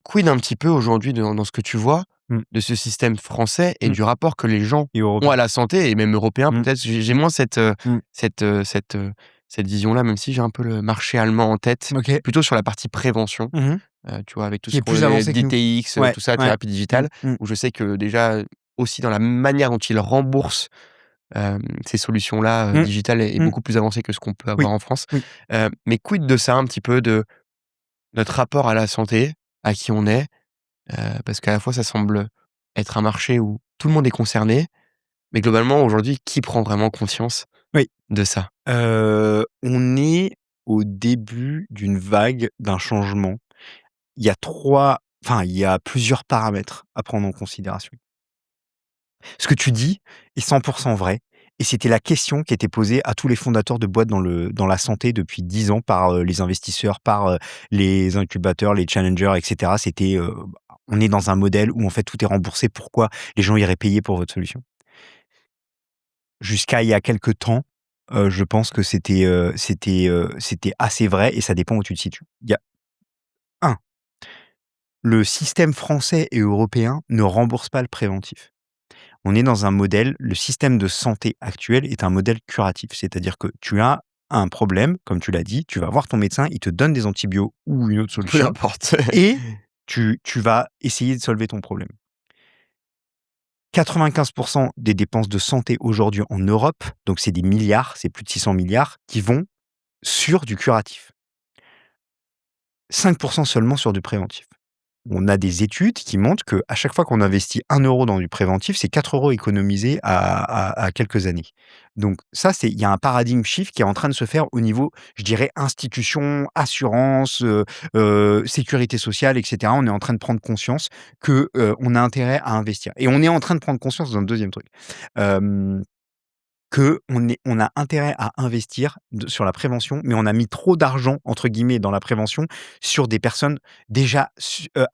Speaker 2: Quid un petit peu aujourd'hui dans ce que tu vois
Speaker 1: Mmh.
Speaker 2: de ce système français et
Speaker 1: Mmh.
Speaker 2: du rapport que les gens
Speaker 1: Et
Speaker 2: ont
Speaker 1: européen.
Speaker 2: à la santé et même européen
Speaker 1: Mmh.
Speaker 2: peut-être? J'ai
Speaker 1: Mmh.
Speaker 2: moins cette,
Speaker 1: Mmh.
Speaker 2: cette vision-là, même si j'ai un peu le marché allemand en tête,
Speaker 1: OK.
Speaker 2: plutôt sur la partie prévention,
Speaker 1: Mmh.
Speaker 2: tu vois? Avec tout
Speaker 1: Qui
Speaker 2: ce
Speaker 1: est
Speaker 2: qu'on
Speaker 1: plus
Speaker 2: est
Speaker 1: avancé que nous.
Speaker 2: DTX,
Speaker 1: Ouais.
Speaker 2: tout ça,
Speaker 1: Ouais.
Speaker 2: thérapie
Speaker 1: Mmh.
Speaker 2: digitale,
Speaker 1: Mmh.
Speaker 2: où je sais que déjà, aussi dans la manière dont ils remboursent, ces solutions-là,
Speaker 1: Mmh.
Speaker 2: digitales est
Speaker 1: Mmh.
Speaker 2: beaucoup plus avancée que ce qu'on peut avoir
Speaker 1: Oui.
Speaker 2: en France.
Speaker 1: Oui.
Speaker 2: Mais quid de ça un petit peu, de notre rapport à la santé, à qui on est? Parce qu'à la fois, ça semble être un marché où tout le monde est concerné, mais globalement, aujourd'hui, qui prend vraiment conscience
Speaker 1: Oui.
Speaker 2: de ça?
Speaker 1: On est au début d'une vague, d'un changement. Il y a plusieurs paramètres à prendre en considération. Ce que tu dis est 100 vrai et c'était la question qui était posée à tous les fondateurs de boîtes dans la santé depuis 10 ans par, les investisseurs, par, les incubateurs, les challengers et cetera. C'était, on est dans un modèle où en fait tout est remboursé, pourquoi les gens iraient payer pour votre solution? Jusqu'à il y a quelque temps, je pense que c'était assez vrai et ça dépend où tu te situes. Il y a un, le système français et européen ne rembourse pas le préventif. On est dans un modèle, le système de santé actuel est un modèle curatif. C'est-à-dire que tu as un problème, comme tu l'as dit, tu vas voir ton médecin, il te donne des antibiotiques ou une autre
Speaker 2: Peu
Speaker 1: solution
Speaker 2: importe.
Speaker 1: et tu vas essayer de solver ton problème. 95 des dépenses de santé aujourd'hui en Europe, donc c'est des milliards, c'est plus de 600 milliards qui vont sur du curatif. 5 seulement sur du préventif. on a des études qui montrent qu'à chaque fois qu'on investit 1 € dans du préventif, c'est 4 € économisés à quelques années. Donc ça, il y a un paradigme shift qui est en train de se faire au niveau, je dirais, institution, assurance, sécurité sociale, etc. On est en train de prendre conscience que on a intérêt à investir. Et on est en train de prendre conscience d'un deuxième truc. On a intérêt à investir sur la prévention, mais on a mis trop d'argent, entre guillemets, dans la prévention sur des personnes déjà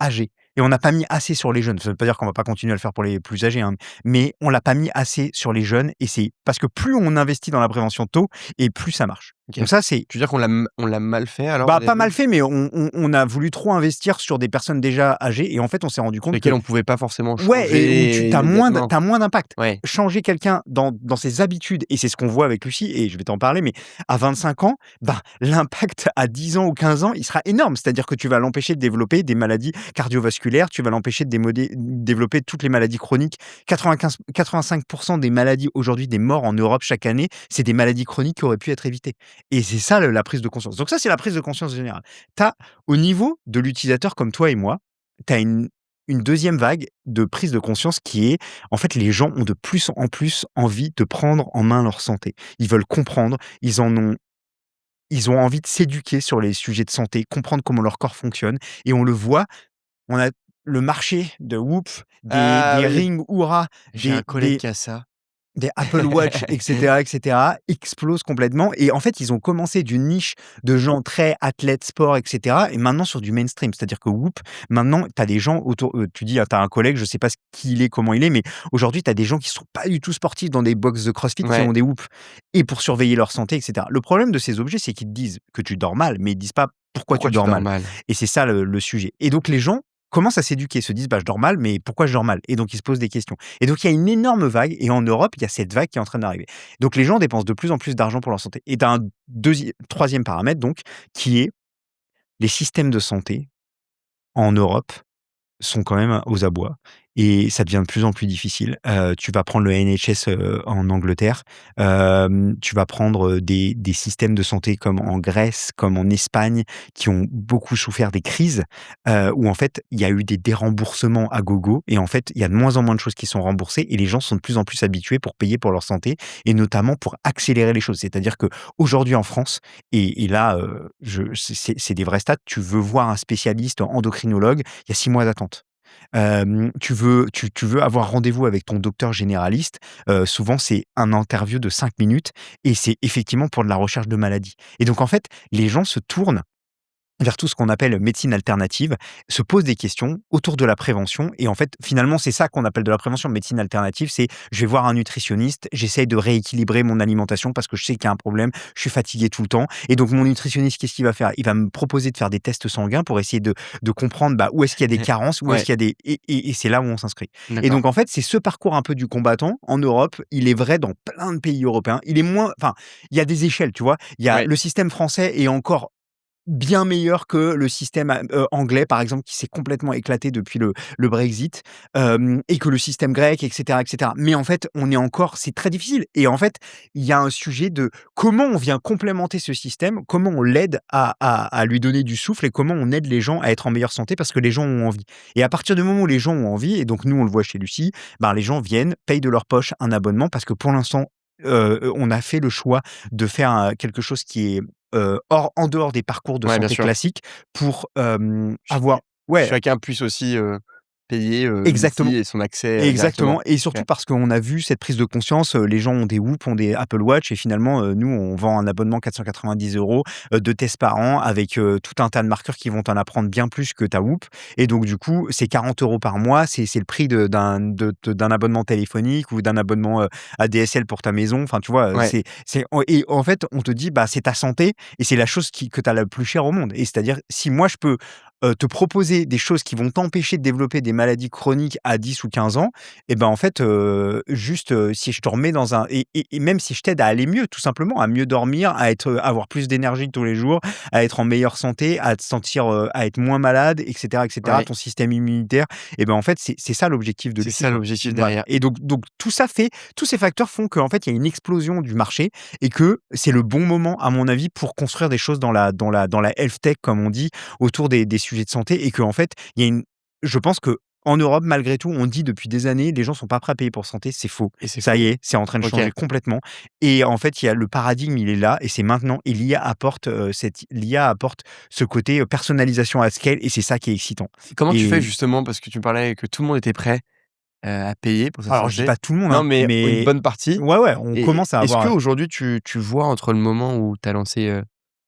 Speaker 1: âgées. Et on n'a pas mis assez sur les jeunes. Ça ne veut pas dire qu'on va pas continuer à le faire pour les plus âgés, hein, mais on l'a pas mis assez sur les jeunes. Et c'est parce que plus on investit dans la prévention tôt, et plus ça marche.
Speaker 2: Ok.
Speaker 1: Donc ça, c'est
Speaker 2: Tu veux dire on l'a mal fait alors
Speaker 1: pas
Speaker 2: début
Speaker 1: mal fait, mais on a voulu trop investir sur des personnes déjà âgées. Et en fait, on s'est rendu
Speaker 2: sur
Speaker 1: compte que
Speaker 2: lesquels on pouvait pas forcément
Speaker 1: ouais, et où tu
Speaker 2: changer
Speaker 1: as
Speaker 2: immédiatement.
Speaker 1: moins d'impact.
Speaker 2: Ouais.
Speaker 1: Changer quelqu'un dans ses habitudes, et c'est ce qu'on voit avec Lucie, et je vais t'en parler, mais à 25 ans, ben, l'impact à 10 ans ou 15 ans, il sera énorme. C'est-à-dire que tu vas l'empêcher de développer des maladies cardiovasculaires, tu vas l'empêcher de développer toutes les maladies chroniques. 85% des maladies aujourd'hui, des morts en Europe chaque année, c'est des maladies chroniques qui auraient pu être évitées. Et c'est ça la prise de conscience. Donc ça, c'est la prise de conscience générale. Au niveau de l'utilisateur comme toi et moi, tu as une deuxième vague de prise de conscience qui est, en fait, les gens ont de plus en plus envie de prendre en main leur santé. Ils veulent comprendre, ils ont envie de s'éduquer sur les sujets de santé, comprendre comment leur corps fonctionne. Et on le voit, on a le marché de Whoop,
Speaker 2: Ah
Speaker 1: des
Speaker 2: oui,
Speaker 1: Ring Oura,
Speaker 2: j'ai un
Speaker 1: des,
Speaker 2: collègue
Speaker 1: des,
Speaker 2: qui a ça.
Speaker 1: des Apple Watch, etc., explosent complètement. Et en fait, ils ont commencé d'une niche de gens très athlètes, sport, etc., et maintenant sur du mainstream. C'est-à-dire que Whoop, maintenant, tu as des gens autour. Tu dis, tu as un collègue, je sais pas qui il est, comment il est, mais aujourd'hui, tu as des gens qui sont pas du tout sportifs dans des box de CrossFit qui
Speaker 2: Ouais.
Speaker 1: ont des Whoop. Et pour surveiller leur santé, etc. Le problème de ces objets, c'est qu'ils te disent que tu dors mal, mais ils disent pas pourquoi tu
Speaker 2: Pourquoi tu
Speaker 1: dors
Speaker 2: dors
Speaker 1: mal.
Speaker 2: mal?
Speaker 1: Et c'est ça le sujet. Et donc, les gens commencent à s'éduquer, se disent, bah, je dors mal, mais pourquoi je dors mal? Et donc, ils se posent des questions. Et donc, il y a une énorme vague. Et en Europe, il y a cette vague qui est en train d'arriver. Donc, les gens dépensent de plus en plus d'argent pour leur santé. Et tu as un troisième paramètre, donc, qui est les systèmes de santé en Europe sont quand même aux abois, et ça devient de plus en plus difficile. Tu vas prendre le NHS, en Angleterre, tu vas prendre, des systèmes de santé comme en Grèce, comme en Espagne, qui ont beaucoup souffert des crises, où en fait, il y a eu des déremboursements à gogo, et en fait, il y a de moins en moins de choses qui sont remboursées, et les gens sont de plus en plus habitués pour payer pour leur santé, et notamment pour accélérer les choses. C'est-à-dire qu'aujourd'hui en France, et là, c'est des vrais stats, tu veux voir un spécialiste endocrinologue, il y a 6 mois d'attente. Tu veux avoir rendez-vous avec ton docteur généraliste, souvent c'est un interview de 5 minutes, et c'est effectivement pour de la recherche de maladies. Et donc en fait, les gens se tournent vers tout ce qu'on appelle médecine alternative, se posent des questions autour de la prévention, et en fait, finalement, c'est ça qu'on appelle de la prévention. Médecine alternative, c'est je vais voir un nutritionniste, j'essaye de rééquilibrer mon alimentation parce que je sais qu'il y a un problème, je suis fatigué tout le temps, et donc mon nutritionniste, qu'est-ce qu'il va faire? Il va me proposer de faire des tests sanguins pour essayer de comprendre, bah, où est-ce qu'il y a des
Speaker 2: Ouais.
Speaker 1: carences, où est-ce
Speaker 2: Ouais,
Speaker 1: qu'il y a des et c'est là où on s'inscrit. Et
Speaker 2: d'accord.
Speaker 1: donc en fait, c'est ce parcours un peu du combattant en Europe. Il est vrai dans plein de pays européens. Il est moins, enfin, il y a des échelles, tu vois? Il y a
Speaker 2: Ouais.
Speaker 1: le système français est encore bien meilleur que le système anglais, par exemple, qui s'est complètement éclaté depuis le Brexit, et que le système grec, etc., etc. Mais en fait, c'est très difficile. Et en fait, il y a un sujet de comment on vient complémenter ce système, comment on l'aide à lui donner du souffle, et comment on aide les gens à être en meilleure santé parce que les gens ont envie. Et à partir du moment où les gens ont envie, et donc nous, on le voit chez Lucie, ben, les gens viennent, payent de leur poche un abonnement parce que pour l'instant, on a fait le choix de faire quelque chose qui est en dehors des parcours de
Speaker 2: Ouais, bien
Speaker 1: santé
Speaker 2: sûr.
Speaker 1: classiques pour,
Speaker 2: Ch
Speaker 1: avoir ouais,
Speaker 2: chacun puisse aussi, payer,
Speaker 1: exactement.
Speaker 2: l'outil et son accès,
Speaker 1: Exactement,
Speaker 2: directement.
Speaker 1: et
Speaker 2: OK.
Speaker 1: surtout parce qu'on a vu cette prise de conscience, les gens ont des Whoop, ont des Apple Watch, et finalement, nous, on vend un abonnement 490 €, 2 tests par an avec, tout un tas de marqueurs qui vont t'en apprendre bien plus que ta Whoop, et donc du coup, c'est 40 € par mois, c'est le prix d'un abonnement téléphonique ou d'un abonnement, ADSL pour ta maison, enfin, tu vois?
Speaker 2: Ouais.
Speaker 1: Et en fait, on te dit: «Bah, c'est ta santé, et c'est la chose que tu as la plus chère au monde», et c'est-à-dire, si moi je peux, te proposer des choses qui vont t'empêcher de développer des maladies chroniques à 10 ou 15 ans, et ben, en fait, juste, si je te remets dans un et même si je t'aide à aller mieux, tout simplement, à mieux dormir, avoir plus d'énergie tous les jours, à être en meilleure santé, à te sentir, à être moins malade, et cetera,
Speaker 2: Ouais.
Speaker 1: ton système immunitaire, et ben, en fait, c'est ça l'objectif de
Speaker 2: C'est
Speaker 1: Lucie,
Speaker 2: ça
Speaker 1: quoi.
Speaker 2: l'objectif
Speaker 1: Voilà,
Speaker 2: derrière.
Speaker 1: et donc tous ces facteurs font qu'en fait, il y a une explosion du marché, et que c'est le bon moment, à mon avis, pour construire des choses dans la health tech, comme on dit, autour des sujets de santé, et qu'en fait, il y a je pense qu'en Europe, malgré tout, on dit depuis des années, les gens sont pas prêts à payer pour santé. C'est faux.
Speaker 2: Et c'est
Speaker 1: Ça
Speaker 2: faux.
Speaker 1: y est, c'est en train de
Speaker 2: OK.
Speaker 1: changer complètement. Et en fait, il y a le paradigme, il est là et c'est maintenant. Et l'IA apporte ce côté personnalisation à scale et c'est ça qui est excitant.
Speaker 2: Comment tu fais
Speaker 1: Et
Speaker 2: justement parce que tu me parlais que tout le monde était prêt, à payer pour sa
Speaker 1: alors, je dis
Speaker 2: santé?
Speaker 1: pas tout le monde,
Speaker 2: Non,
Speaker 1: hein,
Speaker 2: mais une
Speaker 1: mais
Speaker 2: bonne partie.
Speaker 1: ouais, on
Speaker 2: Et
Speaker 1: commence à
Speaker 2: est-ce
Speaker 1: avoir.
Speaker 2: qu'aujourd'hui tu vois entre le moment où tu as lancé,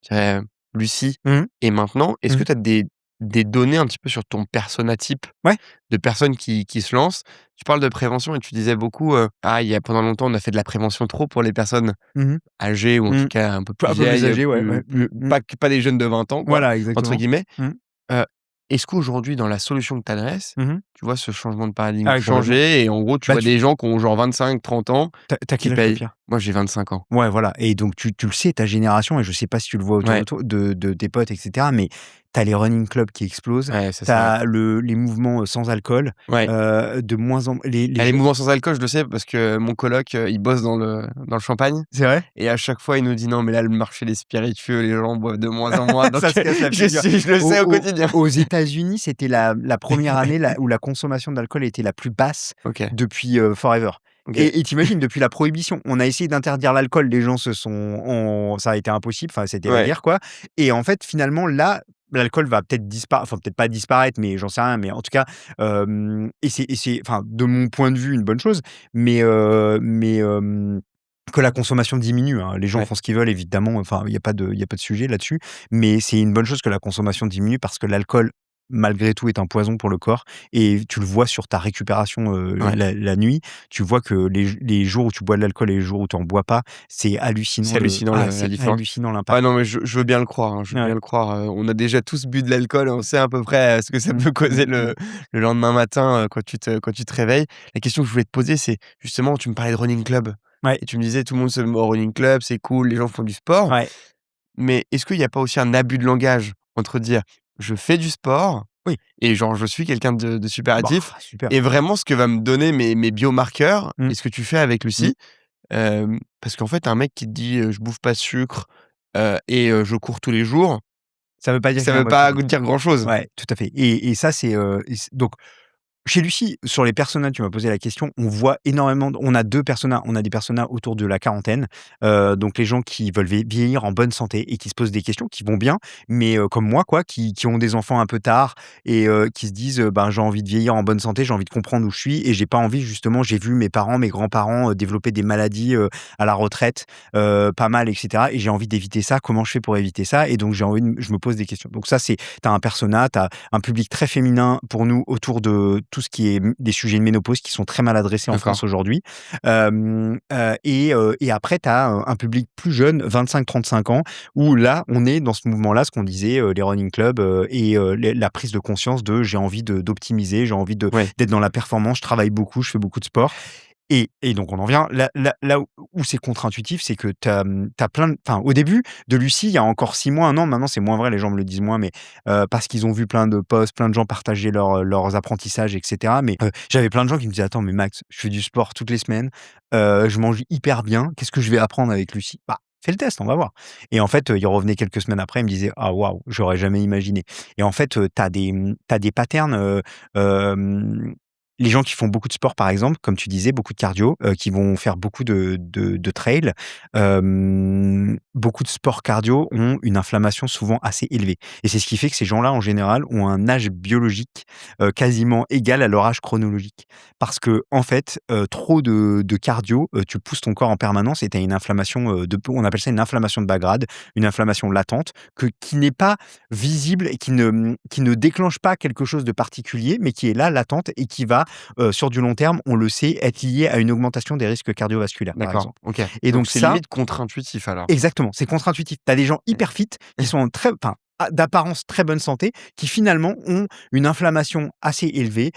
Speaker 2: je dirais, Lucie
Speaker 1: Mmh.
Speaker 2: et maintenant, est-ce que
Speaker 1: Mmh.
Speaker 2: tu as des données un petit peu sur ton persona type
Speaker 1: Ouais.
Speaker 2: de personnes qui se lancent? Tu parles de prévention et tu disais beaucoup, «Ah, il y a pendant longtemps, on a fait de la prévention trop pour les personnes
Speaker 1: Mmh.
Speaker 2: âgées ou en tout
Speaker 1: Mmh.
Speaker 2: cas un peu plus
Speaker 1: Un peu plus
Speaker 2: vieilles,
Speaker 1: âgé, ouais, ouais.
Speaker 2: plus
Speaker 1: Mmh.
Speaker 2: pas des jeunes de 20 ans quoi,
Speaker 1: Voilà,
Speaker 2: entre
Speaker 1: exactement.
Speaker 2: guillemets».
Speaker 1: Mmh.
Speaker 2: Heu, est-ce qu'aujourd'hui dans la solution que tu adresses,
Speaker 1: Mmh.
Speaker 2: tu vois ce changement de paradigme
Speaker 1: Ah oui, complètement.
Speaker 2: changer et en gros, tu
Speaker 1: Bah,
Speaker 2: vois des gens qui ont genre 25-30 ans
Speaker 1: tu as
Speaker 2: qui
Speaker 1: quel âge, toi,
Speaker 2: payent?
Speaker 1: Pierre?
Speaker 2: Moi, j'ai 25 ans.
Speaker 1: Ouais, voilà et donc tu le sais, ta génération et je sais pas si tu le vois autour de
Speaker 2: Ouais,
Speaker 1: toi de tes potes et cetera, mais tu as les running clubs qui explosent,
Speaker 2: ouais, c'est
Speaker 1: tu
Speaker 2: ça, ouais.
Speaker 1: as les mouvements, sans alcool,
Speaker 2: Ouais.
Speaker 1: de moins en les
Speaker 2: Ah, les
Speaker 1: jeux
Speaker 2: mouvements sans alcool, je le sais parce que mon coloc, il bosse dans le champagne
Speaker 1: c'est vrai?
Speaker 2: et à chaque fois, il nous dit: «Non, mais là, le marché des spiritueux, les gens boivent de moins en moins», donc
Speaker 1: Ça se casse la figure.
Speaker 2: je le sais au
Speaker 1: Aux
Speaker 2: quotidien.
Speaker 1: aux États-Unis, c'était la 1re année où la consommation d'alcool était la plus basse
Speaker 2: OK,
Speaker 1: depuis, forever
Speaker 2: OK.
Speaker 1: et tu depuis la prohibition, on a essayé d'interdire l'alcool, les gens se sont ont ça a été impossible, enfin, c'était la
Speaker 2: Ouais,
Speaker 1: guerre, quoi et en fait, finalement, là, l'alcool va peut-être enfin, peut-être pas disparaître, mais j'en sais rien, mais en tout cas, et c'est enfin, de mon point de vue, une bonne chose, mais que la consommation diminue, hein. Les gens
Speaker 2: ouais,
Speaker 1: font ce qu'ils veulent évidemment, enfin, il y a pas de sujet là-dessus, mais c'est une bonne chose que la consommation diminue parce que l'alcool, malgré tout, est un poison pour le corps et tu le vois sur ta récupération,
Speaker 2: ouais.
Speaker 1: la nuit. Tu vois que les jours où tu bois de l'alcool et les jours où tu en bois pas, c'est hallucinant
Speaker 2: C'est hallucinant le la
Speaker 1: c'est
Speaker 2: différence.
Speaker 1: hallucinant
Speaker 2: Ouais,
Speaker 1: l'impact.
Speaker 2: non, mais je veux bien le croire, hein, je veux bien
Speaker 1: Ouais.
Speaker 2: le croire, on a déjà tous bu de l'alcool, on sait à peu près, ce que ça
Speaker 1: Mmh,
Speaker 2: peut
Speaker 1: mmh,
Speaker 2: causer
Speaker 1: mmh.
Speaker 2: le lendemain matin, quand tu te réveilles. La question que je voulais te poser, c'est justement, tu me parlais de running club
Speaker 1: Ouais,
Speaker 2: et tu me disais: «Tout le monde se met au running club, c'est cool, les gens font du sport».
Speaker 1: ouais.
Speaker 2: Mais est-ce qu'il y a pas aussi un abus de langage entre dire: «Je fais du sport»
Speaker 1: Oui.
Speaker 2: et genre: «Je suis quelqu'un de super
Speaker 1: Bah,
Speaker 2: actif»
Speaker 1: super.
Speaker 2: et vraiment ce que va me donner mes biomarqueurs
Speaker 1: Mmh,
Speaker 2: et ce que tu fais avec
Speaker 1: mmh.
Speaker 2: Lucie? Parce qu'en fait, un mec qui te dit, «Je bouffe pas de sucre, je cours tous les jours»,
Speaker 1: Ça veut pas dire qu'il
Speaker 2: ça
Speaker 1: est en
Speaker 2: veut
Speaker 1: bonne
Speaker 2: pas
Speaker 1: santé.
Speaker 2: dire grand chose.
Speaker 1: Ouais, tout à fait et ça, donc chez Lucie, sur les personas, tu m'as posé la question, on voit énormément on a 2 personas. On a des personas autour de la quarantaine, donc les gens qui veulent vieillir en bonne santé et qui se posent des questions, qui vont bien, mais comme moi quoi, qui ont des enfants un peu tard et qui se disent, «Ben, j'ai envie de vieillir en bonne santé, j'ai envie de comprendre où je suis et j'ai pas envie justement» j'ai vu mes parents, mes grands-parents, développer des maladies, à la retraite, pas mal et cetera et j'ai envie d'éviter ça. Comment je fais pour éviter ça? Et donc je me pose des questions. Donc ça, c'est tu as un persona, tu as un public très féminin pour nous autour de tout ce qui est des sujets de ménopause qui sont très mal adressés en France
Speaker 2: D'accord.
Speaker 1: aujourd'hui. Et après tu as, un public plus jeune, 25-35 ans, où là, on est dans ce mouvement-là, ce qu'on disait, les running clubs, et les la prise de conscience de: «J'ai envie d'optimiser, j'ai envie
Speaker 2: Ouais,
Speaker 1: d'être dans la performance, je travaille beaucoup, je fais beaucoup de sport». Et donc on en vient là où c'est contre-intuitif, c'est que tu as, plein de enfin, au début de Lucie, il y a encore 6 mois, 1 an, maintenant c'est moins vrai, les gens me le disent moins, mais parce qu'ils ont vu plein de posts, plein de gens partager leurs apprentissages et cetera, mais j'avais plein de gens qui me disaient: «Attends, mais Max, je fais du sport toutes les semaines, je mange hyper bien, qu'est-ce que je vais apprendre avec Lucie?» Bah, fais le test, on va voir et en fait, ils revenaient quelques semaines après, ils me disaient: «Ah waouh, j'aurais jamais imaginé» et en fait, tu des patterns, hem les gens qui font beaucoup de sport, par exemple, comme tu disais, beaucoup de cardio, qui vont faire beaucoup de trail, beaucoup de sport cardio ont une inflammation souvent assez élevée et c'est ce qui fait que ces gens-là, en général, ont un âge biologique, quasiment égal à leur âge chronologique. Parce qu'en fait, trop de cardio, tu pousses ton corps en permanence et tu as une inflammation, on appelle ça une inflammation de bas grade, une inflammation latente qui n'est pas visible et qui ne déclenche pas quelque chose de particulier, mais qui est là, latente et qui va, sur du long terme, on le sait, être lié à une augmentation des risques cardiovasculaires, par
Speaker 2: d'accord,
Speaker 1: exemple.
Speaker 2: OK.
Speaker 1: Et
Speaker 2: Donc
Speaker 1: donc
Speaker 2: c'est
Speaker 1: ça
Speaker 2: limite contre-intuitif alors?
Speaker 1: exactement, c'est contre-intuitif. Tu as des gens
Speaker 2: Mmh.
Speaker 1: hyper fit qui sont d'apparence très bonne santé, qui finalement ont une inflammation assez élevée,